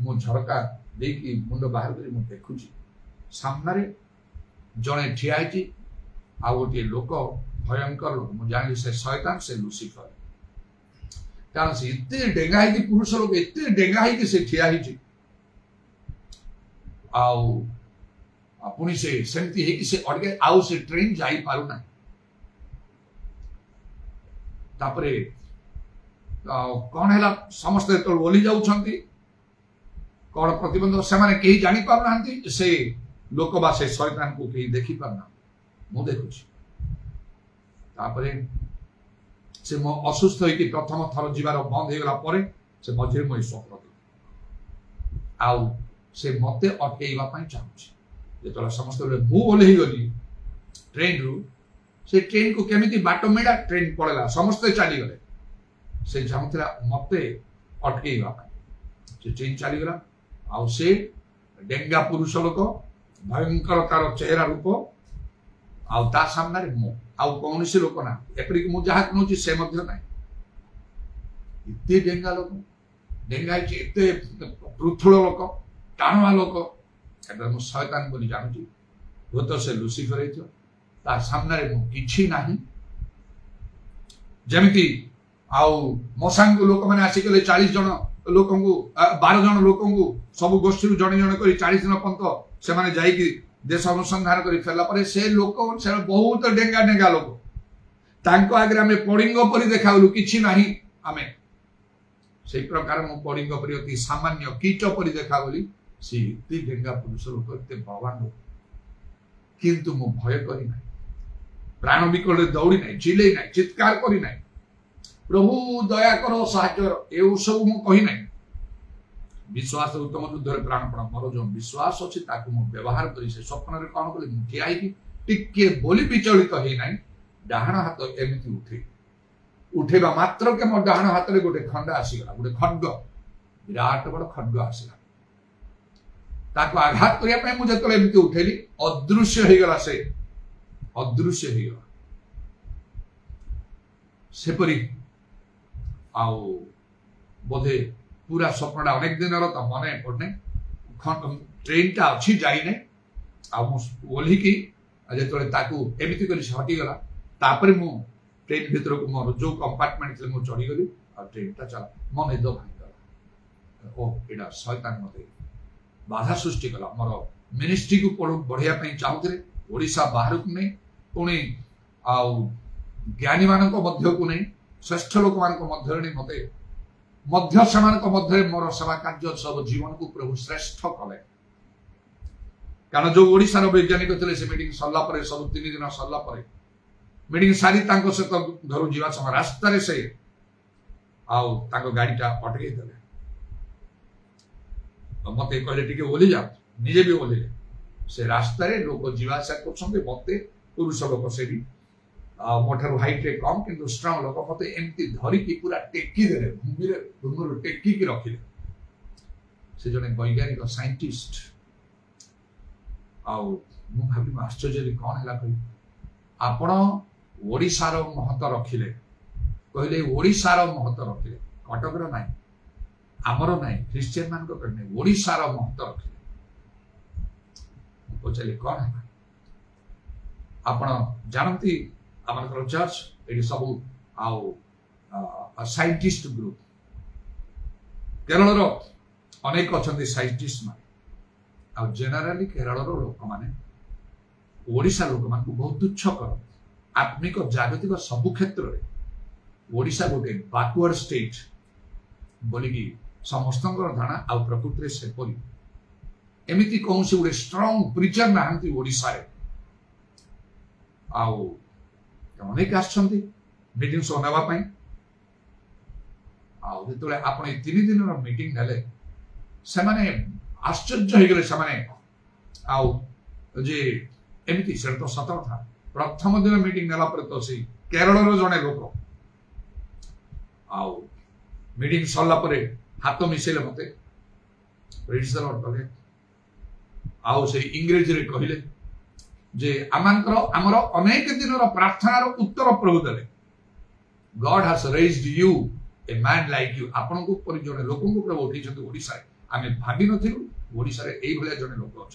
मु झरका देकी मुंड बाहर कर देखुची सामने जड़े ठिया आ गोटे लोक भयंकर लोक मुझे जानी से शैतान से लुसिफर कारण से इतने डेंगा है कि पुरुष लोग इतने डेंगा है कि से ठिया ही पुणी से सेमती है कि से अड़के आउ से ट्रेन जाई पारु ना तापरे कौन है समस्ते तो ओली जाउछंती कौन प्रतिबंध से माने कहीं जानी पारु नांती से लोक बा से शैतान को कहीं देखी पारना मु देखुछी तापरे से मो असुस्थ होइकी प्रथम थर जीवार बंद हो गला से मझे मो स्वप्न आउ से मते अटकेइबा पई चाहूची जो समस्त मु ओल्ही गली ट्रेन रु से ट्रेन को केमिति बाटो मेडा ट्रेन पड़ेला समस्त चली गले से चाहूला मते अटकेइबा पई से ट्रेन चली गला आउ से डेंगा पुरुष लोक भयंकर तार चेहरा रूप आउ ता सामने मु आउ कौन सी लोक ना एपरिक मु जहा कहूँ से ना इतने डेंगा लोक डेंगा एते पृथुल लोक टाणुआ लोक एटा मु शैतान बोली जानूची हुए से लुसिफर ता सामने मु किछि नाही जमिति आउ मसांग लोक मैंने आसिक 40 जन लोक 12 जन लोक सब गोष्ठी जड़े जड़े कर 40 दिन पर्यंत से माने जाइकी देश अनुसंधान कर फेरला परे से लोक से बहुत डेंगा डेंगा लोक तांको आगे आमे पड़िंग परि देखाउलु किछि नाही आमे से प्रकार मु पड़िंग परि अति सामान्य कीट परि देखाउली से इति डेंगा पुरुष लोक एते भगवान लोक किंतु मु भय करी नाही प्राण विकल दौड़ी नाही चिल्लै नाही चित्कार करी नाही प्रभु दया करो साहाय्य ए सब मु कहि नाही विश्वास उत्तम युद्ध प्राणपण मोर जो विश्वास अच्छी व्यवहार कर स्वप्न में कौन कली ठिया टिके बोली विचलित हो ना डाहाण हाथ एमती उठे उठेबा मात्र के मो डाहाण हाथ में गोटे खंडा आसीगला गोटे खड्ग विराट बड़ खड्ग आसला ताको आघात करने मुझे एमती उठेली अदृश्य हो गला से अदृश्य हो गला सेपरी आउ बोधे पूरा स्वप्नटा अनेक दिन तो मन पड़ने ट्रेन टा अच्छी जाइने ओल्हिकी जो एमती कर हटिगला तापर मु ट्रेन भीतर को मोर जो कंपार्टमेंट थे मुझे चढ़ीगली और ट्रेन टा चला मन निद भांगीगला ओ एटा शैतान मते बाधा सृष्टि कला मोर मिनिस्ट्री को बढ़िया चाहूले ओडिशा बाहर को नहीं पुणी ज्ञानी मान को नहीं श्रेष्ठ लोक मान मते मध्य से मोर सेवा कार्य सब जीवन को प्रभु श्रेष्ठ कले कारण जो ओडिशार वैज्ञानिक थे से मीटिंग सरला सब 3 दिन सरला मीटिंग सारी सहित घर जीवा समय रास्तार से गाड़ीटा अटकई देले मत कहले ओली जा निजे भी ओलिले से रास्तार लोक जीवासा कर मत पुरुष लोक से भी मोठार हाइट कम किंतु स्ट्रांग लोक मत एमती धरिकी पूरा टेकी देले भूमि टेकिकी रखिले से जने वैज्ञानिक साइंटिस्ट भावी आश्चर्य कौन है कह आपण ओडिशार महत्व रखिले कहले ओडिशार महत्व रखिले कटकर ना आमर ना ख्रीस्टियन मान नहीं ओडिशार महत्व रखिले पचारे कौन है आपण जानती आम चर्च ये सब साइंटिस्ट ग्रुप केरल अनेक अच्छा साइंटिस्ट मान आ जेनेराली केरल लोक मैंने ओडिशा लोक मान बहुत तुच्छ कर आत्मिक जागतिक सबु क्षेत्र में ओडिशा गोटे बैकवर्ड स्टेट बोलिकी समस्त धारणा आ प्रकृति सेपरी एमती कौन से गोटे स्ट्रांग प्रिचर नहांती ओडिशा रे अनेक मीटिंग सुनावा जो आप 3 दिन मीटिंग नेले से माने आश्चर्य हो गले से एमती से तो सत था प्रथम दिन मीटिंग नेला तो से केरल जड़े लोक मीटिंग सरला हाथ मिसेले मते कले से इंग्रेजी रे कहले जे आमर अनेक दिन प्रार्थनार उत्तर प्रभु देले God has raised U a man like you आपन को पर जने लोक को प्रभु उठी छथि ओडिसा आमे भाबी नथिलु ओडिसा रे एई भले जने लोक अछ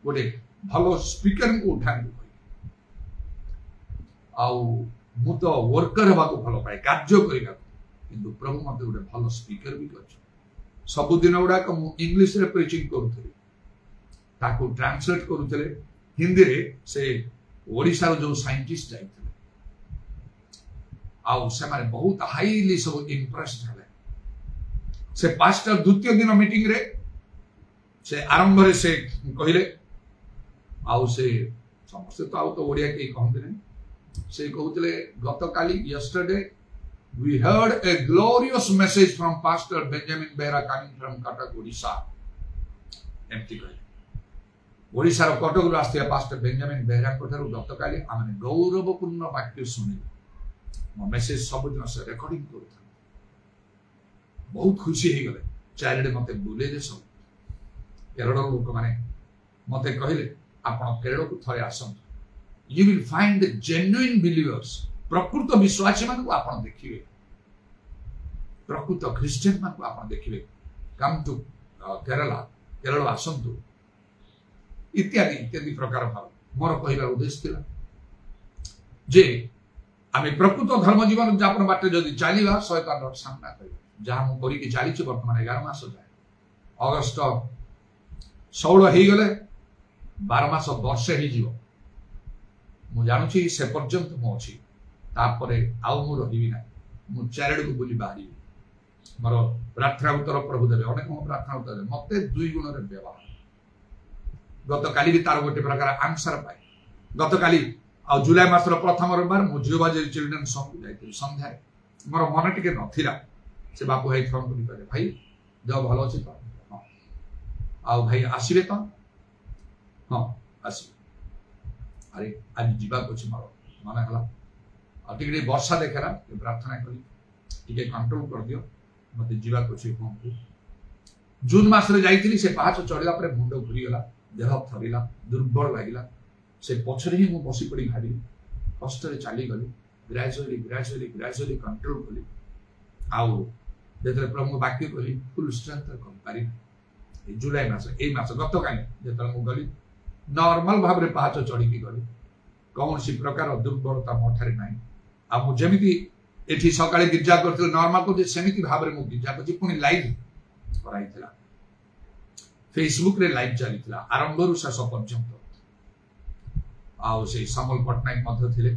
गोटे भलो स्पीकर को उठान मु तो वर्कर हवा को भलो पाए कार्य करिगा किंतु प्रभु मते गोटे भलो स्पीकर भी कर सब दिन गुडा मु इंग्लिश रे प्रीचिंग करूथि ताको ट्रांसलेट करूथले हिंदी रे से ओडिसा रो जो साइंटिस्ट जाइथले से माने बहुत हाईली सब इंप्रेस्ड हले से पास्टर द्वितीय दिन मीटिंग रे से आरंभ रे से कहिले से समस्त तो ओडिया के कहते नहीं से कहते गत काली yesterday we heard a glorious message from pastor Benjamin Behera coming from Cuttack Odisha एमती कहले ओडिशा रो कटक रो आस्थिया पास्टर बेंजामिन बेहरा कोठारु गत काली आमे गौरवपूर्ण वाक्य सुनिले मो मेसेज सब दिन से रिकॉर्डिंग करता बहुत खुशी हो गले चारिडे मते बुले दे सब केरल लोक माने मते कहले आपण केरल को थरे आसंत you will find genuine believers प्रकृत विश्वासी मान को आपण देखिबे प्रकृत क्रिश्चियन मान को आपण देखिबे कम टू केरल आसंतु इत्यादि इत्यादि प्रकार भाव मोर कहबार उद्देश्य थिला जे आमे प्रकृत धर्म जीवन यापन बाटे जदि चलिबा शैतान सामना करिबा जहाँ मु करिके चलीछि वर्तमान 11 मास जाए अगस्त 16 हो गले 12 मास वर्ष हो जीव मु जानुछि से पर्यंत मु अछि तापरे आउ मु रहिबि ना मु चारिड को बोली बाहरी मोर प्रार्थना उत्तर प्रभु देबे अनेक मो प्रार्थना उत्तर देबे मते 2 गुण रे व्यवहार गत काली भी तार गोटे प्रकार आंसर पाए गत काली आ जुलाई मास प्रथम रविवार मु जियोबाजी चिल्ड्रेन सॉन्ग जाइति संध्या मोर मन टिके नथिला से बापू भाई फोन करि कहले भाई जो भलो अछि तो हां आ भाई आसीबे तो हां आसी अरे आज जीवा कुछ मोर मन हला आ टिके वर्षा देखरा प्रार्थना करी टिके कंट्रोल कर दियो मते जीवा कुछ हां जून मास रे जाइतिली से पाछ चढ़िला पर मुंड घुरी गला देह थरिला दुर्बल लागिला से पछरे ही मु बसी पड़ी भाबी कष्ट रे चली गली ग्रेजुअली कंट्रोल कली आउ जेतरे प्रभु वाक्य कली फुल स्ट्रेंथ कर पारी जुलाई मास ए मास गत काली जेतरे मु गली नॉर्मल भाव रे पाछ चढ़ी की गली कौन सी प्रकार दुर्बलता मठारे नाही आ मु जेमिति एठी सकाळे गिरजा करथि नॉर्मल को सेमिति भाव रे मु गिरजा को पुनी लाइव कराइथिला फेसबुक रे लाइव चली आरंभ रु शेष पर्यंत आउ से समल पटनायक मध्य थिले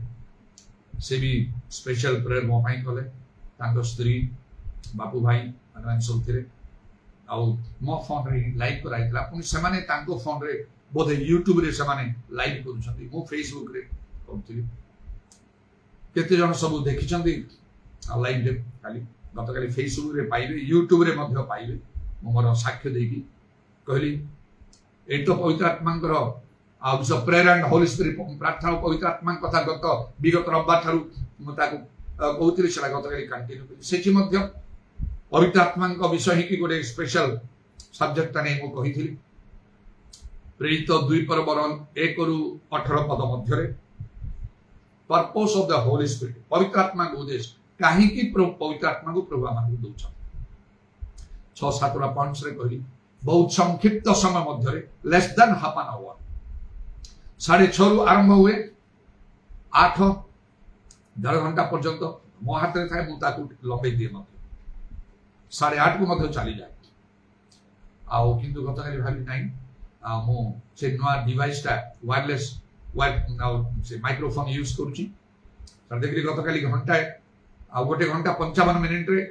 से भी स्पेशल प्रेयर मो पाई कले तांको स्त्री बापू भाई माने सब थिले आउ मो फोन रे लाइव कराइतला पुनी से माने तांको फोन रे बोधे यूट्यूब रे से माने लाइव करूछंती मो फेसबुक रे करथि केते जन सब देखिछंती लाइव रे खाली गत काली फेसबुक रे पाइबे यूट्यूब रे मध्य पाइबे मो मोर साक्ष्य देकी कहली ए तो पवित्र आत्मांकर आउ जो प्रेयर एंड होली स्पिरिट प्रार्थना पवित्र आत्मा कथा गत विगत रविवार ठारू म ताकू कहउतली सेला गत काली कंटिन्यू करी सेठी मध्य पवित्र आत्मा को विषय ही कि गोटे स्पेशल सब्जेक्ट नै म कहिथिली प्रेरित 2 पर 1 रु 18 पद मध्य रे purpose of the Holi spirit पवित्र आत्मा को उद्देश्य काहे कि पवित्र आत्मा को प्रभु हमन दोछ 6-7 पॉइंट्स रे कहली बहुत संक्षिप्त समय मध्य रे less than half an hour 6:30 रु आरंभ हुए 8 1.5 घंटा पर्यंत मो हाथ रे थाए मु ताकू लंबे दिए मध्य 8:30 को मध्य चली जाए आउ किंतु गत काली भाबी नाही मो से नवा डिवाइस ता वायरलेस से माइक्रोफोन यूज करूची तर देखली गत काली घंटा आ 1 घंटा 55 मिनिट रे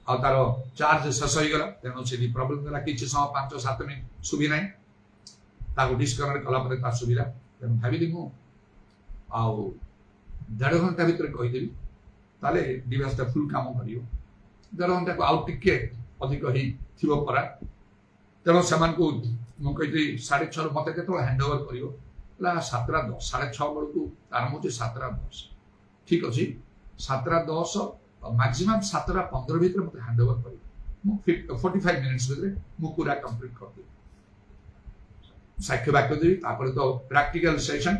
आ तार चार्ज शेष हो गला तेनो से प्रॉब्लम देला किछ समय 5-7 मिनिट सुबी नाही ताको डिस्कनेक्ट कला पर ता सुबिला तेनो भाबिली मु आ 1.5 घंटा भीतर कहि देबी ताले डिवाइस ता फुल काम करियो 1.5 घंटा को आउट टिके अधिक ही थिबो परा तेनो समान को मु कहितै 6:30 मते केतो हैंडओवर करियो ला 7:10 6:30 बळकू आरंभ होचे 7:10 ठीक अछि 7:10 मैक्सिमम 7:15 भीतर मते हैंडओवर करियो मु 45 मिनिट्स भीतर मु पूरा कंप्लीट कर दे साक्ष्य वाक्य देवी तापर तो प्रैक्टिकल सेशन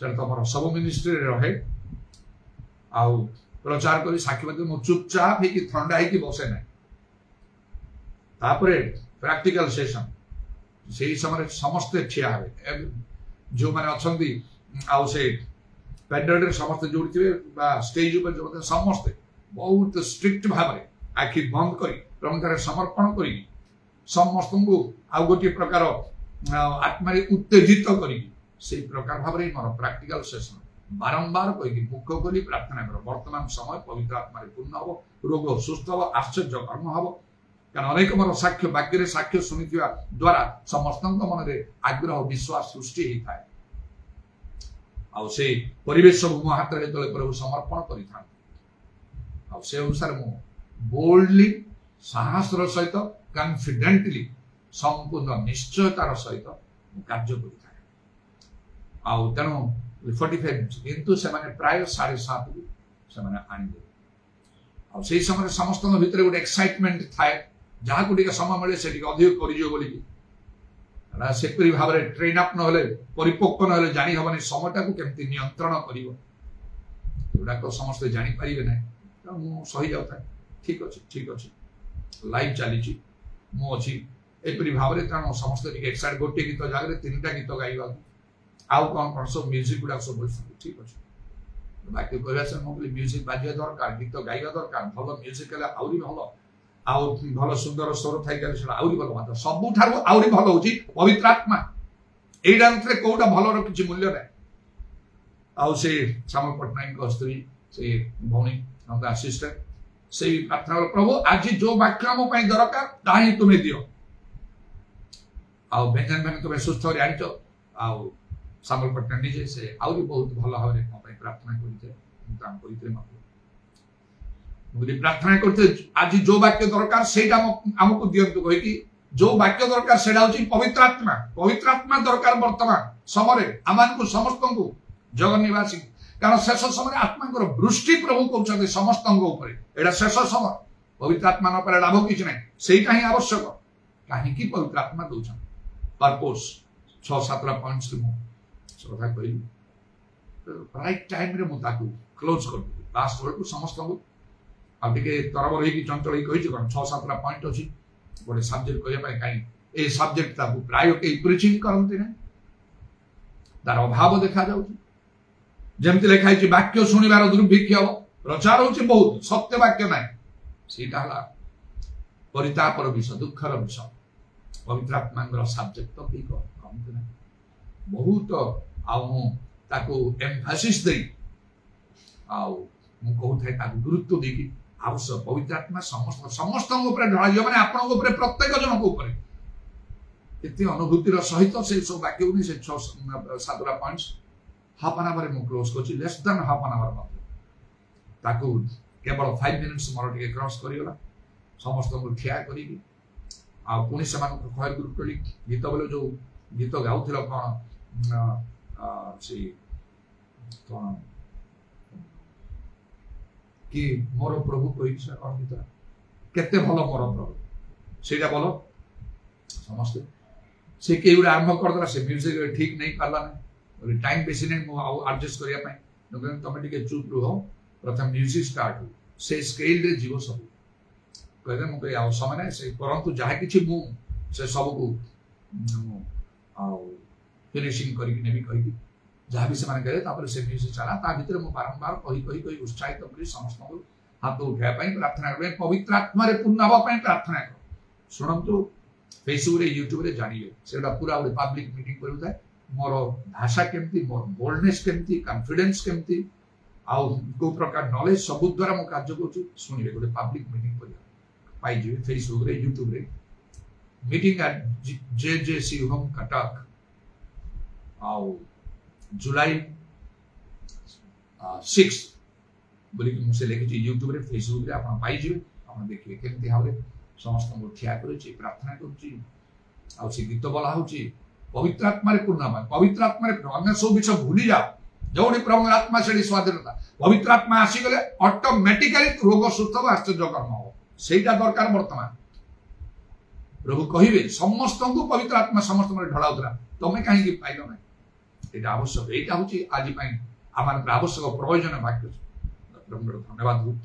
सर तमरो सब मिनिस्ट्री रे रहे आउ प्रचार करी साक्ष्य वाक्य मु चुपचाप हे कि ठंडा हे कि बसे नै तापर प्रैक्टिकल सेशन सेही समय समस्त ठिया हवे जो माने अछंती आउ से पैडल रे समस्त जोड़िथिबे बा स्टेज ऊपर जो समस्त बहुत स्ट्रिक्ट भाबरे आखि बंद करी प्रभुकर समर्पण करी समस्त को आउ गोटी प्रकार आत्मा रे उत्तेजित करी से प्रकार भाबरे मोर प्रैक्टिकल सेशन बारंबार कहि मुख खोली प्रार्थना कर वर्तमान समय पवित्र आत्मा रे पूर्ण हो रोग सुस्थ हो आश्चर्य कर्म हो कारण अनेक मोर साक्ष्य वाक्य रे साक्ष्य सुनिथिबा द्वारा समस्त मन रे आग्रह विश्वास सृष्टि हे थाए आउ से परिवेश सब मो हाथ रे तले प्रभु समर्पण करि था आउ से अनुसार मो बोल्डली साहसर सहित कॉन्फिडेंटली संपूर्ण निश्चयतार सहित कार्य करि था आउ तनो 45 किंतु से माने प्राय 7:30 को से माने आनि दे आउ से समय समस्त भीतर गोटे एक्साइटमेंट थाए जहा को टिके समय मिले से टिके अधिक करियो बोली ना सेपरी भाव रे ट्रेन अप न होले परिपक्व न होले जानि हबनी समयटा को केमति नियंत्रण करिवो एडा को समस्त जानि परिबे नै त मु सही जाउता ठीक अछि लाइव चली छी मु अछि एपरी भाव रे तनो समस्त टिके एक्साइट गोटे गीत जागरे तीनटा गीत गाइबा आउ कोन सब म्यूजिक गुडा सब बोल ठीक अछि बाकी कहला से मु म्यूजिक बाजिया दरकार गीत गाइबा दरकार भलो म्यूजिक कला आउरी भलो आउ भलो सुंदर स्वर थाई गले से आउरी भलो मात्र सबु ठारो आउरी भलो होची पवित्र आत्मा एडा रे कोडा भलो रो किछि मूल्य नै आउ से सामल पटनायक को स्त्री से भौणी नंदा असिस्टेंट से प्रार्थना प्रभु आज जो वाक्य हम पई दरकार ताही तुमे दियो आउ बेंजन मैंने तुमे सुस्थ रे आनिचो आउ सामल पटनायक निजे से आउरी बहुत भलो भाव रे हम पई प्रार्थना करिते काम करिते मत मुझे प्रार्थना करते आज जो वाक्य दरकार सेटा हमको दियंतु कहि कि जो वाक्य दरकार सेटा होची पवित्र आत्मा दरकार वर्तमान समय आमान को समस्त को जगन निवासी कारण शेष समय आत्मा को वृष्टि प्रभु कहउछते समस्त ऊपर एडा शेष समय पवित्र आत्मा न पर लाभ किछ नै सेटा ही आवश्यक काहे कि पवित्र आत्मा दोछन पर्पस 6-7 पॉइंट्स मु सदा कहि राइट टाइम रे मु ताकू क्लोज कर लास्ट वर्ड को समस्त को अब टिके तरबर हे कि चंचल कहि छ कोन 6-7 पॉइंट अछि गोटे सब्जेक्ट कहया पाए काई ए सब्जेक्ट ताकू प्राय के प्रीचिंग करंती नै तार अभाव देखा जाउ जेमति लेखाइ छी वाक्य सुनिबार दुर्भिक्ष हो प्रचार होछि बहुत सत्य वाक्य नै सीटा हला परितापर विषय दुखर विषय पवित्र आत्मा सब्जेक्ट तो कई कहते ना बहुत आको एम्फासिस दे कहूँ गुरुत्व देकी आवश्यक पवित्र आत्मा समस्त ढला मैंने आपण प्रत्येक जन को एत अनुभूतिर सहित से सब वाक्य नहीं से 7टा पॉइंट्स हाफ एन आवर में क्लोज कर less than half an hour ताकू केवल 5 मिनिट्स मोर टिके क्रॉस करियोला समस्त को ठिया करी आ पुणी से खयर ग्रुप टोली गीत बोले जो गीत गाउथिल कौन से कौन कि मोर प्रभु कही कौन गीत केते भल मोर प्रभु सेटा बोलो समस्त से के गुड आरंभ कर दला से म्यूजिक ठीक नहीं पाला नहीं टाइम बेसी नहीं मो एडजस्ट करिया पई तुम टिके चुप रहो प्रथम म्यूजिक स्टार्ट हो से स्केल रे जीव सब कहते मु कही आ समय से परंतु जहा किछि मु से सब को आ फिनिशिंग करी नेबी कही जहाँ भी से माने करे तापर से म्यूजिक चला ता भीतर मु बारंबार कही उत्साहित करी समस्त को हाथ उठाया पई प्रार्थना करबे पवित्र आत्मा रे पूर्ण हवा पई प्रार्थना कर सुनंतु फेसबुक रे यूट्यूब रे जानिए सेटा पूरा पब्लिक मीटिंग करू थाए मोर भाषा केमती मोर बोल्डनेस केमती कॉन्फिडेंस केमती आउ को प्रकार नॉलेज सब द्वारा मो कार्य करू सुनिबे गोटे पब्लिक मीटिंग करिया पाई जिवे फेसबुक रे यूट्यूब रे मीटिंग एट जेजेसी होम कटक आउ जुलाई 6 बोली कि मुझे लिखी यूट्यूब रे फेसबुक रे आपण पाई जिवे आपण देखिए केमती हावरे समस्त को ठिया करूची प्रार्थना करूची आ से गीत बोला होची पवित्र आत्मा रे पूर्ण हवा पवित्र आत्मा रे अन्य सब विषय भूली जा जोड़ी प्रभु आत्मा से स्वाधीनता पवित्र आत्मा आसी गले ऑटोमेटिकली रोग सुस्थ हो आश्चर्य कर्म हो सेटा दरकार वर्तमान प्रभु कहिबे समस्त को पवित्र आत्मा समस्त में ढलाउतरा तमे काहे कि पाइलो नै एटा आवश्यक एटा होची आज पई आमान आवश्यक प्रयोजन वाक्य प्रभु धन्यवाद हो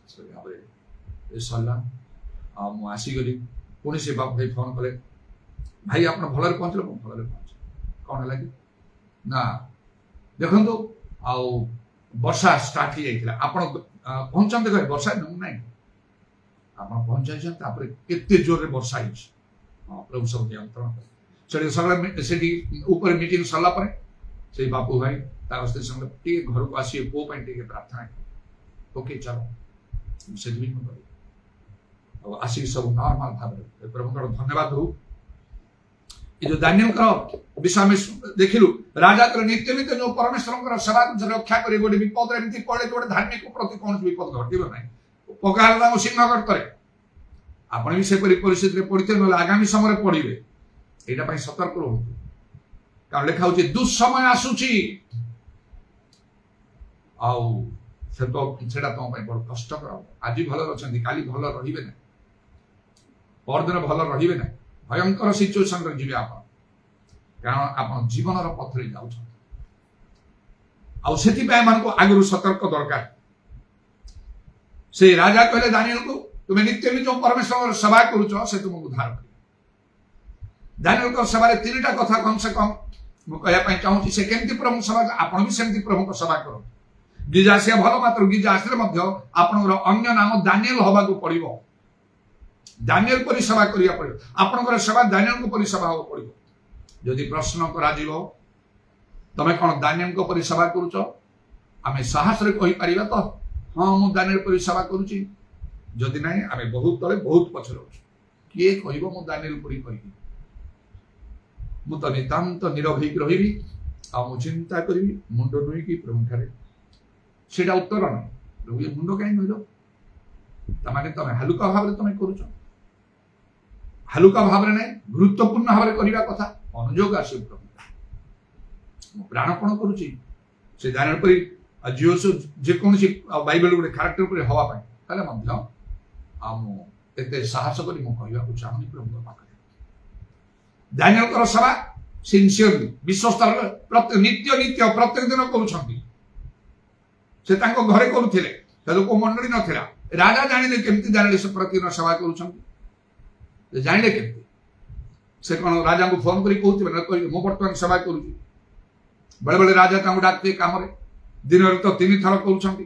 सो याबे ए सल्ला मु आसी गली पुणी से बाप भाई फोन कले भाई आप भल पहुँचल भल पहुँच कौन है कि ना देखो आउ वर्षा स्टार्ट हो जाता आप पहुँचते घर वर्षा ना आप पहुँचाई केते जोर रे वर्षा हाँ प्रभु सब नियंत्रण से सगला ऊपर मीटिंग सरला से बापू भाई तार स्त्री संगे घर को आसी पो प्रार्थना ओके चलो से आसिक सब नॉर्मल भाव प्रभु धन्यवाद हो ये जो दानियल कर विषय में देखिलु राजा कर नित्य नित्य जो परमेश्वर सेवा रक्षा करे गोटे विपद एमती पड़े गोटे धार्मिक प्रति कौन विपद घटब ना पगार सिंह करे आपण भी से परिस्थिति पड़ते ना आगामी समय पड़े यहाँ सतर्क रुहतु कारण लिखा हूँ दुस्समय आसूची आटा तुम बड़ कष्टकर आज भल अच्छा काली भल रे ना परदिन भल रे ना भयंकर सिचुएसन जी आप कारण आप जीवन पथरे जाऊँ आगु सतर्क दरकार से राजा कहले दानियल को तुम्हें नित्य नित्य परमेश्वर सेवा करुच से तुमको उद्धार कर दानियल को सेवा 3टा कथा कम से कम मुझे चाहूँ से केमती प्रभु सेवा आप भी सेमती प्रभु सेवा करो गिजा आसिया भल मात्र गिजा आसले आपणकर अन्य नाम दानियल हवा को पड़ो दानियल परि सेवा करिया पड़ो आपणकर सेवा दानियल को परि सेवा हो पड़ो जदि प्रश्न करा जीवो तमे कोन दानियल को परि सेवा करूछ आमे साहस रे कहि परिबा तो हां मु दानियल परि सेवा करूची जदि नाही आमे बहुत तले बहुत पछर होछ किए कहिबो मु दानियल परि कहिबी मु त नितांत निरव होई रहिबी आ मु चिंता करिबी मुंडो नुई की प्रभु ठारे सेटा उत्तर न प्रभु ये मुंडो काई नइलो तमाने तमे हलुका भाव रे तमे करूछ हलुका भाव रे नै गुरुत्वपूर्ण भाव रे करिवा कथा अनुयोग आसी प्रभु प्राणपण करूची से दानियल परि जियोस जे कोनसी बाइबल गुडे कैरेक्टर पर हवा पाए ताले मध्य आम एते साहस करी मु कहिवा को चाहनी प्रभु पाखरे दानियल कर सेवा सिंसियरली विश्वासतार प्रत्येक नित्य नित्य प्रत्येक दिन करूछंती से तांको घरे करूथिले त लोक मंडली नथिला राजा जानिले केमती दानियल से प्रतिदिन सेवा करूछंती जानिले केमती से कोन राजा को फोन करी कहउथिबे न कहि मो वर्तमान सेवा करूची बड़े बड़े राजा तांको डाकते काम रे दिन रे तो 3 थर करूछंती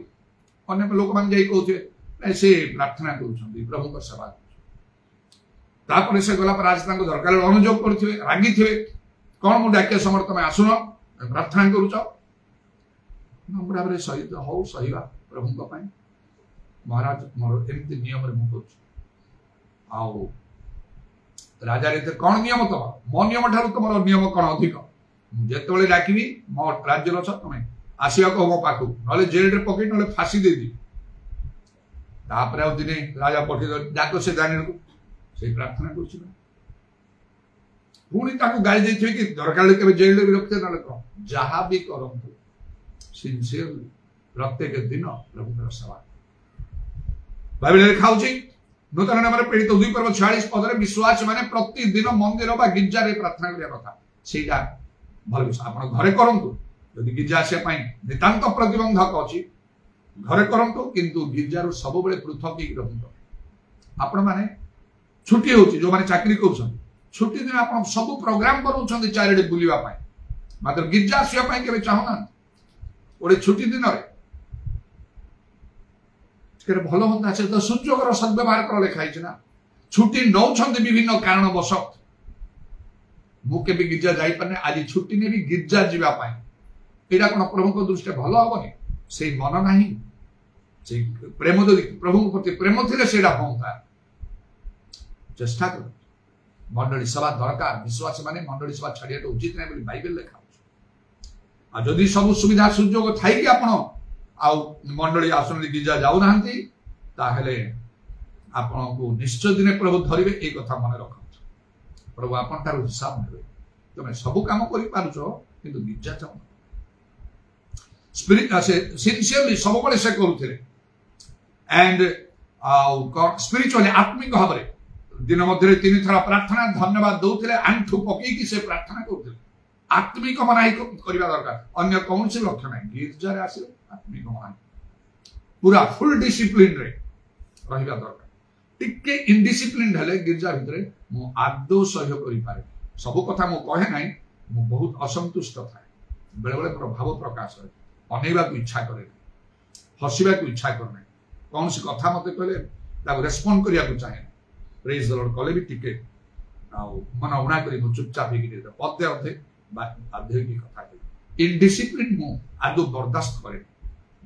अन्य लोक मान जाई कहउथिबे से प्रार्थना करूछंती प्रभु को सेवा तापर से गला पर आज दरकार अनुजोग करुवे रागी थे कौन मुझे डाकिया समय तुम आसुन प्रार्थना करुच नम्र भाव सही हौ सही प्रभु महाराज मोर एमती नियम मुझे आउ राजा रीते कौन नियम तुम मो नियम ठार तुम नियम कौन अधिक मुझे डाकि मो राज्य अच तुम आसवा कह मो पाख ना जेल में पकई ना फाँसी देदी दिने राजा पठे डाक से दानी को से प्रार्थना कर पुणी गाड़ी देते कि दरकार के जेल भी रखते ना कौन जहाँ भी करते सिंसियरली प्रत्येक दिन प्रभु सेवा बाइबल लिखा होची नूतन नाम पीड़ित 2 पर्व 46 पदरे विश्वास माने प्रतिदिन मंदिर बा गिरजा रे प्रार्थना करिया कथा सेटा भल विषय आपण घरे करंतु यदि गिरजा आसे पई नितांत प्रतिबंधक अछि घरे करंतु किंतु गिरजा रो सब बेले पृथक ही रहंतु आपण माने छुट्टी होची जो माने चाकरी करछन छुट्टी दिन आपण सब प्रोग्राम करूछन चारिडे बुलिवा पई मात्र गिरजा आसे पई केबे चाहना ओडे छुट्टी दिन रे भल हम से तो सुजोगर सद्व्यवहार कर लिखाई ना छुट्टी नौ विभिन्न कारण बस मुझे गिरजा जापे आज छुट्टी ने भी गिरजा जावाई यहाँ कौन प्रभु दृष्टि भल हेनी से मन ना से प्रेम प्रभु प्रति प्रेम थे हाँ चेष्टा कर मंडली सभा दरकार विश्वास माने मंडली सभा छाड़िया उचित नहीं बाइबल लिखा जदि सब सुविधा सुजोग थी आप मंडली आसन गिरजा जाऊना आपण को निश्चय दिन प्रभु धरवे ये कथा मन रख प्रभु आपन तार हिसाब ने तुम सब काम कर गिरजा चाह स्पिरिट सिंसियरली सब बड़े से करुले एंड स्पिरिचुअली आत्मिक भाव में दिन मध्य 3 थर प्रार्थना धन्यवाद दौले आंठू पकईकि से प्रार्थना करुले आत्मिक मनाई करवा दरकार अन्य कौन से लक्ष्य ना गिरजा आसे आत्मिक मनाई पूरा फुल डिसिप्लिन रे रहिबा दरकार टिके इनडिसिप्लिन हेले गिरजा भितरे मु आदौ सहयोग करि पारे सब कथा मु कहे नाही मु बहुत असंतुष्ट थाए बेले बेले प्रभाव प्रकाश करे अनेबा को इच्छा करे हसिबा को इच्छा करे कौन सी कथा मते कहले ताको रेस्पोंड करिया को चाहे प्रेज द लॉर्ड कले भी टिके आ मन उना करी मु चुपचाप हेकि दे पदे अर्धे बाध्य की कथा इनडिसिप्लिन मु आदौ बर्दाश्त करे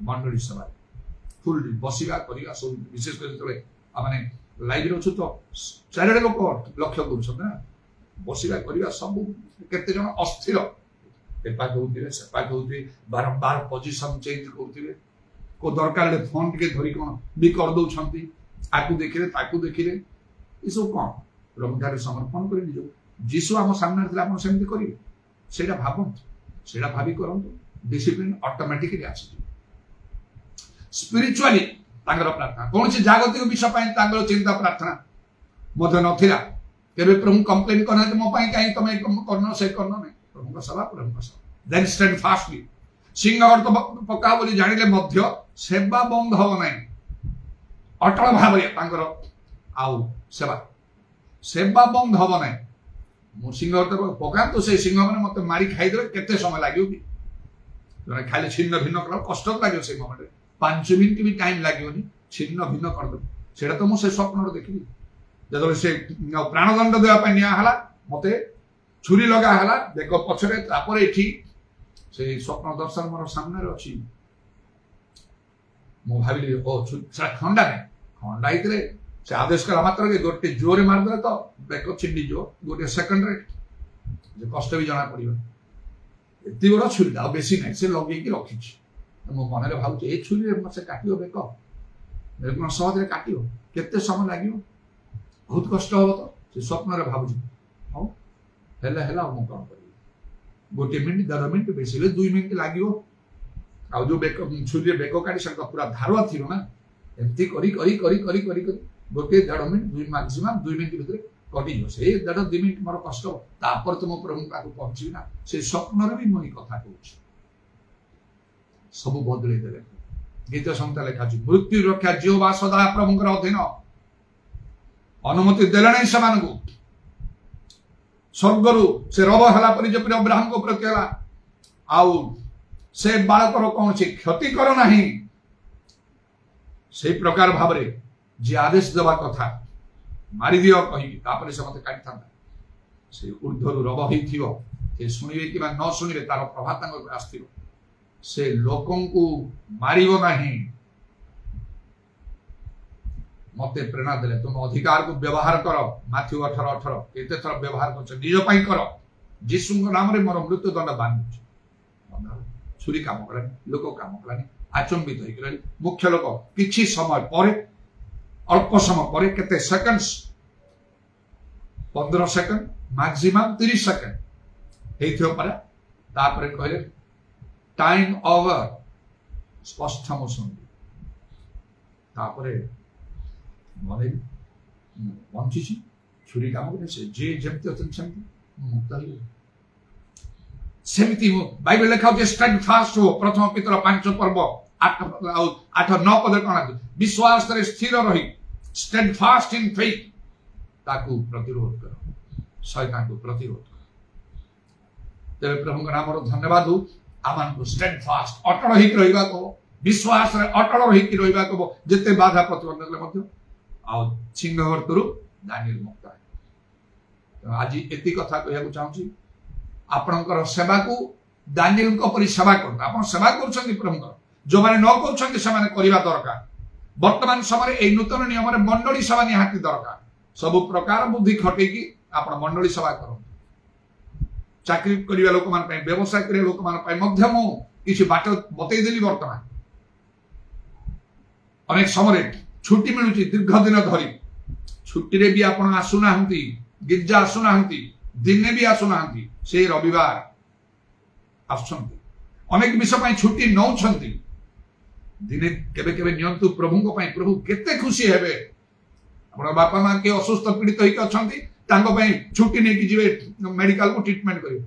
मंडली सभा फुल बसिया करिया सब विशेष कर माने लाइव रे तो चारिडे लोक लक्ष्य कर बसिया करिया सब केते जन अस्थिर एपा कहउथिले सेपा कहउथि बारंबार पोजीशन चेंज करउथिले को दरकार ले फोन के धरि कोन भी कर दउ छंती आकु देखिले ताकु देखिले ई सब कोन प्रभुकार समर्पण करि दिजो जीसु हम सामने थिला आपण सेमति करिवे सेटा भाबंतु सेटा भाबी करंतु डिसिप्लिन ऑटोमेटिकली आसी स्पिरिचुअली तांगर प्रार्थना कौन से जागतिक विषय पाई तांगर चिंता प्रार्थना मध्य नथिला केबे प्रभु कंप्लेन करना मो पाई काई तमे करनो से करनो नै प्रभु का सभा देन स्टैंड फास्टली सिंह अर्थ पक्का बोली जानिले मध्य सेवा बंद हो नै अटल भाव रे तांगर आउ सेवा बंद हो नै मु सिंह अर्थ पक्का तो से सिंह माने मते मारी खाई देबे केते समय लागियो कि जने खाली छिन्न भिन्न कर कष्ट लागियो से मोमेंट 5 मिनट भी टाइम लगे छिन्न भिन्न कर दे सेटा तो मुझे स्वप्न देखी जो से प्राणदंड देवाई निहला मत छुरी लगा है देख पछरे तापर एठी से स्वप्न दर्शन मोर सामने अच्छी मु भाविली ओ से खंडा नहीं खंडा ही से आदेश कला मात्र के गोटे जोरे मारदे तो बेक छिंडी जो गोटे सेकंड रे कष्ट भी जना पड़ो एत बड़ा छुरी आ बेसी ना से लगे रखी मो मन में भाव ये छुरी से काट बेक बेक सहज काट केते समय लगे बहुत कष्ट हम तो से स्वप्न भाव हाँ है कौन कर गोटे मिनिट 1.5 मिनिट बेसी 2 मिनिट लगे आ जो बेक छुरी बेक काटी से पूरा धारुआ थी ना एमती करी करी करी करी करी करी गोटे 1.5 मिनिट मैक्सिमम 2 मिनिट भितर कटी से 1.5-2 मिनिट मोर कष्ट तापर तुम प्रभु पाक पहुंची ना से स्वप्न भी मुझे कथा कहूँ सब बदले देले गीत संहिता लिखा मृत्यु रक्षा जीवा सदा प्रभुंकर अधीन अनुमति देले नहीं समान को स्वर्गरु से रब हला पर जब अब्राहम को प्रति हला आउ से बालकर कौन से क्षति कर नहीं से प्रकार भाव रे जे आदेश देवा कथा मारी दियो कहि तापर से मते काटी थांता से ऊर्ध्वरु रब होइथिबो से सुनिबे कि न सुनिबे तार प्रभाव तांको आस्थिबो से लोकन को मारिबो नाही मते प्रेरणा देले तुम अधिकार को व्यवहार करो माथ्यू 18:18 केते थर व्यवहार कर निज पई करो यीशु नाम रे मोर मृत्यु दंड बांधु छुरी काम करलानी लोक काम करलानी आचंबित होई गेलानी मुख्य लोक किछि समय पर अल्प समय पर केते सेकंड्स 15 सेकंड मैक्सिमम 30 सेकंड हेथियो पर तापर कहले टाइम ओवर स्पष्ट हम सुन तापर मने बंची छुरी काम करे से जे जेमते अछन सेमती मुक्त हो सेमती बाइबल लिखा जे स्टैंड फास्ट हो प्रथम पितर 5 पर्व 8-9 पद कणा विश्वास रे स्थिर रही स्टैंड फास्ट इन फेथ ताकू प्रतिरोध करो शैतान को प्रतिरोध करो तेरे प्रभु का नाम रो धन्यवाद हो आमान को स्टैंड फास्ट अटल ही रहिबा को विश्वास रे अटल रही कि रहिबा को जते बाधा प्रतिबंध ले मध्य आ सिंहवर्तरु दानिएल मुक्त है आज एति कथा कहया चाहूची आपनकर सेवा को दानिएल को परि सेवा करता आपन सेवा करछन्ती प्रभु जो माने न करछन्ती से माने करिबा दरकार वर्तमान समय ए नूतन नियम रे मंडली सेवा निहाती दरकार सब प्रकार बुद्धि खटे कि आपन मंडली सेवा करो चाकरी करिबा लोक मान पय व्यवसाय करिबा लोक मान पय मध्यम किछि बाट बतै देली वर्तमान अनेक समय छुट्टी मिलुची दीर्घ दिन धरी छुट्टी रे भी आपण आसुना हंती गिरजा आसुना हंती दिने भी आसुना हंती से रविवार आसुछंती अनेक विषय पय छुट्टी नौ छंती दिने केबे केबे नियंतु प्रभु को पय प्रभु केते खुशी हेबे आपण बापा मां के असुस्थ पीड़ित होई अछंती तांको पय छुट्टी नै कि जिवे मेडिकल को ट्रीटमेंट करिवे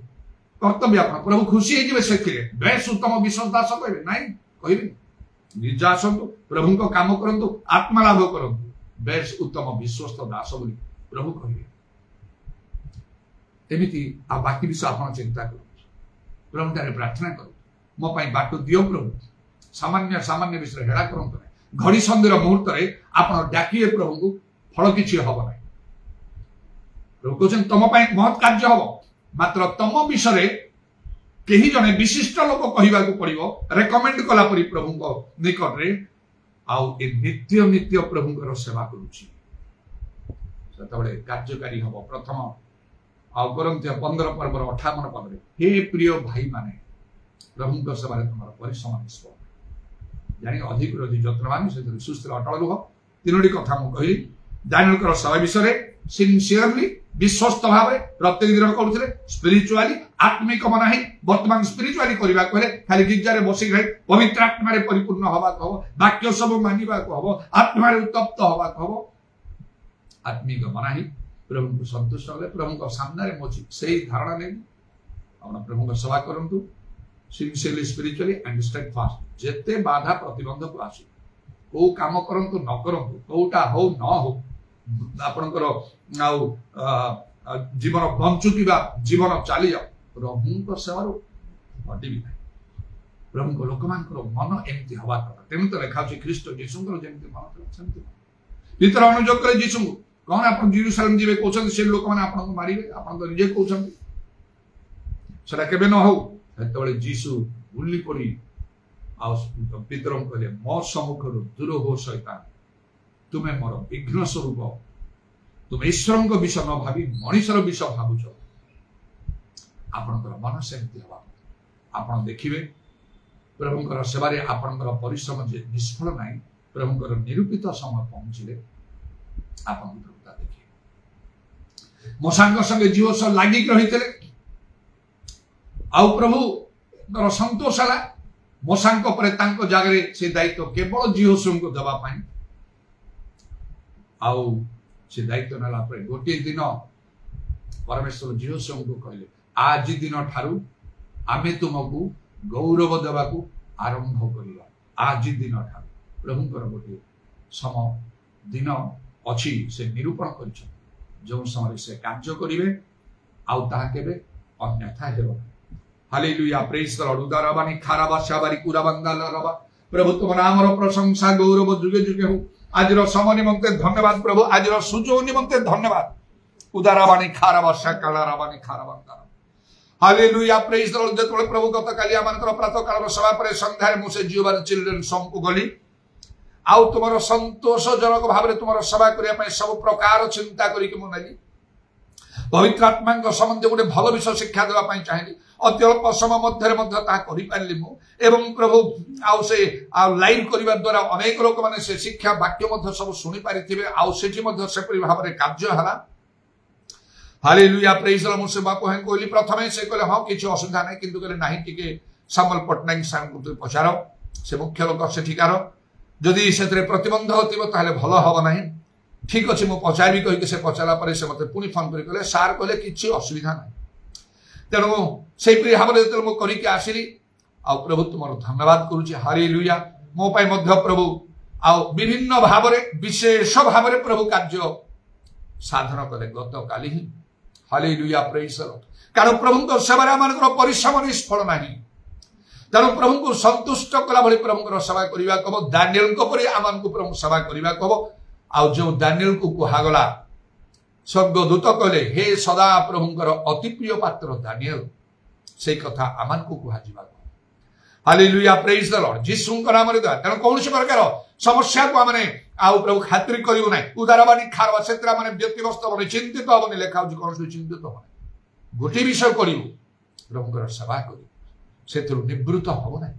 कर्तव्य आपण प्रभु खुशी हे जिवे सेखिरे बेस उत्तम विश्वास दास कहबे नाही कहबे गिरजा आसंतु प्रभु को काम करंतु आत्मा लाभ करंतु बेस उत्तम विश्वस्त दास बोली प्रभु कहबे एमिति आ बाकी विषय आपण चिंता करू प्रभु तारे प्रार्थना करू मो पई बाटो दियो प्रभु सामान्य सामान्य विषय हेळा करंतु नै घड़ी संदेर मुहूर्त रे आपण डाकिए प्रभु को फल किछि हबो नै प्रभु कहछन तम पई बहुत कार्य हबो मात्र तम विषय केही जने विशिष्ट लोक कहिबा को पड़िबो रेकमेंड कला परि प्रभु को निकट रे आउ ए नित्य नित्य प्रभु को सेवा करूची सतबळे कार्यकारी हबो प्रथम आउ कोरिन्थिय 15 पर्व 58 पद रे हे प्रिय भाई माने प्रभु को सेवा रे तमर परिश्रम निष्फल जानि अधिक रदि यत्नवान से सुस्थिर अटल रुह तीनोटी कथा मु कहि दानिएल कर सेवा विषय रे सिंसियरली विश्वस्त भाव प्रत्येक दिन करूଥିଲେ स्पिरिचुअली आत्मिक मनाही वर्तमान स्पिरिचुअली करबा कहले खाली गिरजा रे बसी गई पवित्र आत्मा रे परिपूर्ण होबा को वाक्य सब मानिबा को हो आत्मा रे उत्तप्त होबा को हो आत्मिक मनाही प्रभु को संतुष्ट होले प्रभु को सामने रे मोची सेही धारणा नै आपण प्रभु को सेवा करंतु sincerely spiritually and stayed fast जेते बाधा प्रतिबंध को आसी को काम करंतु न करंतु कोटा हो न हो आपनकर आउ जीवन बंचुकिबा जीवन चली जाओ प्रभु को सेवारो हटिबी नै प्रभु को लोकमानकर मन एमति हवा कथा तेनु तो लेखा अछि ख्रीष्ट यीशुंकर जेमति मन सेमति भीतर अनुयोग करे यीशु कोन आपन जेरूशलेम जीवे कोछन से लोक माने आपन को मारिबे आपन तो निजे कोछन सेटा केबे न हो हेतबळे यीशु बुल्ली पड़ी आ पितरम कहले मो सम्मुखरु दूर हो शैतान तुमे मोर विघ्न स्वरूप तुम ईश्वर को विषय न भावी मनीषर विषय भावुच आपनकर मन सेमति हवा आपन देखिबे प्रभुंकर सेवा रे आपनकर परिश्रम जे निष्फल नाही प्रभुंकर निरूपित समय पहुंचिले आपन प्रभुता देखिबे मो संग संग जीव सब लागि रहितले आउ प्रभु कर संतोष हला मो संग परे तांको जागरे से दायित्व केवल जीव सब को दबा पाई आउ से दायित्व नाला पर गोटे दिन परमेश्वर जीवस्व को कहले आज दिन ठारू आमे तुमको गौरव देवा को आरंभ करिया आज दिन ठारू प्रभुंकर गोटे सम दिन अछि से निरूपण करिछ जो समय से कार्य करिवे आउ ताहा केबे अन्यथा हेबो हालेलुया प्रेज द लॉर्ड उदारबानी खाराबा शाबारी कुराबंदा लरबा प्रभु तुम नाम रो प्रशंसा गौरव जुगे जुगे हो आज समय निमंते धन्यवाद प्रभु आज सुजोग निमंते धन्यवाद उदाराबाणी खाराबाशा कालाराबाणी खाराबांता हालेलुया प्रेज द लॉर्ड जेतबेले प्रभु गतकाली आमानकर प्रातः काल सभा पर संध्यारे मु से जीवार चिल्ड्रेन सम को गली आउ तुमर संतोषजनक भाव तुम सेवा करने सब प्रकार चिंता करके मुझे पवित्र आत्मा संबंध गोटे भल विषय शिक्षा देवाई चाहिए अति अल्प समय मध्य प्रभु आउ से लाइव करने द्वारा अनेक लोक मैंने से शिक्षा वाक्य सब शुणी पारि आउ से भाव में कार्य है हालेलुया प्रेज द लॉर्ड मुझे बापू हैं कहली प्रथम से कहले हाँ किसी असुविधा नहीं किंतु कहले नहीं टिके सामल पट्टनायक सार को पचार से मुख्य लोक सेठिकार जदि से प्रतिबंध होती भल हम ना ठीक अच्छे मुझे पचारि कहीकि से पचारा से मत पुणी फोन कर सार कहले किसी असुविधा ना तेणु से भाव में जो करके आसली आ प्रभु तुम धन्यवाद करुच्ची हालेलुया मो प्रभु आउ विभिन्न भाव विशेष भाव में प्रभु कार्य साधन कले गत काली ही हालेलुया प्रेज द लॉर्ड कारण प्रभु सेवा आम परिश्रम निष्फल ना तेणु प्रभु को संतुष्ट कला भली प्रभु सेवा करने को दानिएल परि आम को प्रभु सेवा करने को आउ जो दानिएल को कहुगला स्वर्गदूत कहले हे सदा प्रभुंकर अति प्रिय पात्र दानिएल से कथा आम को कह हालेलुया प्रेज द लॉर्ड जीसु नाम रे तेणु कौन प्रकार समस्या को आम आउ प्रभु खातिर करूँ ना उदारबाणी खारवा से व्यक्तिगत हम चिंतित हम लेखा कौन चिंतित हम गोटे विषय करूँ प्रभुंकर सेवा कर से निवृत्त हम ना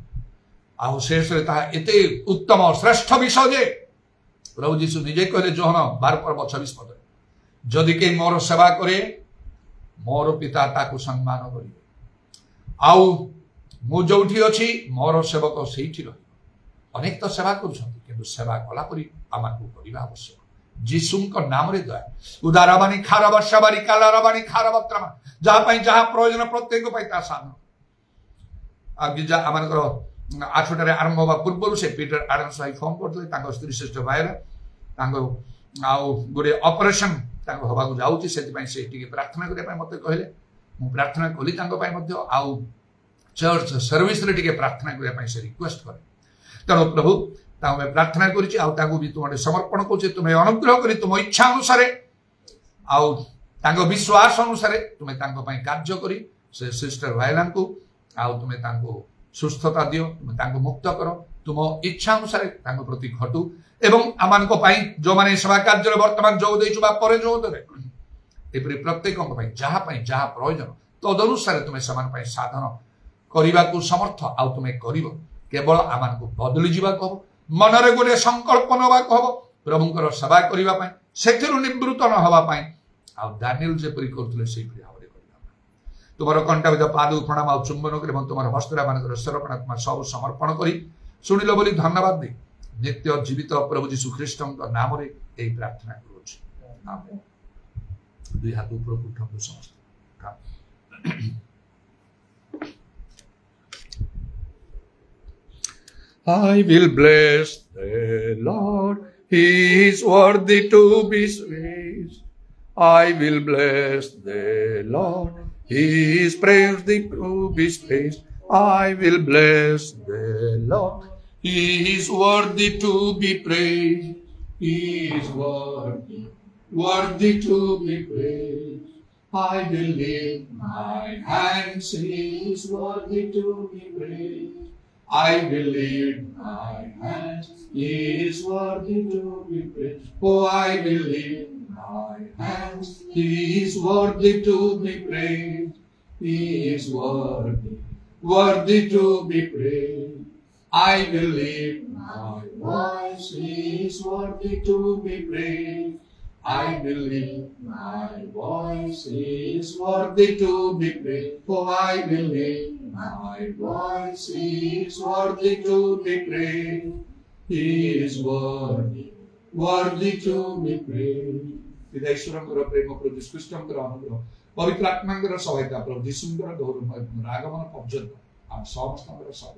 आउ शेष एते उत्तम श्रेष्ठ विषय जे प्रभु जीशु निजे कहले जोहन 12:26 जदि के मोर सेवा करे मोर पिता ताकू सम्मान करिवे आउ मु जोठी अछि मोर सेवक सेठी रही अनेक तो सेवा कर सेवा कला आमको करवा आवश्यक जीसु नाम रे दया उदाराबाणी खाराबाशाबारी कालाराबाणी खाराबात्रमा जहाँ जहाँ प्रयोजन प्रत्येक साधन गिजा आम 8टार आरंभ होगा पूर्व से पीटर आडम्स भाई फोन करते स्त्री श्रेष्ठ भाई आउ गोटे ऑपरेशन हवा जाऊँगी से प्रार्थना करने मत कहले मु प्रार्थना कली आउ चर्च सर्विस रे टिके प्रार्थना करने से रिक्वेस्ट करे तेणु प्रभु प्रार्थना करी तुम समर्पण कर तुम्हें अनुग्रह कर तुम इच्छा अनुसार आउ विश्वास अनुसार तुम्हें कार्य करी से सिस्टर भाईला को आउ तुम्हें सुस्थता दियो तुम्हें मुक्त कर तुम इच्छा अनुसार प्रति घटू एवं आम जो मैंने सेवा कार्य बर्तमान जो देचु पर जो देवे प्रत्येक जहाँ जहाँ प्रयोजन तदनुसार तुम्हें से साधन करने को समर्थ आउ तुम्हें कर केवल आम को बदली जावा कह मनरे गोटे संकल्प नवा कह प्रभुंकर सेवा करने से निवृत्त न होगापाई आउ दानिएल जेपरी करते से भाव में तुम कंटाविध पाद प्रणाम आ चुंबन कर तुम हस्तरा मान सरपणात्मा सब समर्पण कर शुणिल बोली धन्यवाद दे नित्य जीवित प्रभु जीशु ख्रीष्ट नाम रे यही प्रार्थना करुच्ची दुई हाथ ऊपर उठू समस्त I will bless the Lord, He is worthy to be praised. I will bless the Lord, He is worthy to be praised. I will bless the Lord, He is worthy to be praised. He is worthy to be praised. I will lift my hands, He is worthy to be praised. I will lift my hands, He is worthy to be praised. Oh, I will lift my hands, He is worthy to be praised. He is worthy to be praised. I will lift my voice, He is worthy to be praised. I will lift my voice, He is worthy to be praised. Oh, I will lift my voice, He is worthy to be praised. He is worthy to be praised. पिता ईश्वरंकर प्रेम प्रभु यीशु ख्रीष्टंकर अनुग्रह पवित्र आत्मांकर सहायता प्रभु यीशुंकर आगमन पर्यंत आम समस्तंकर सब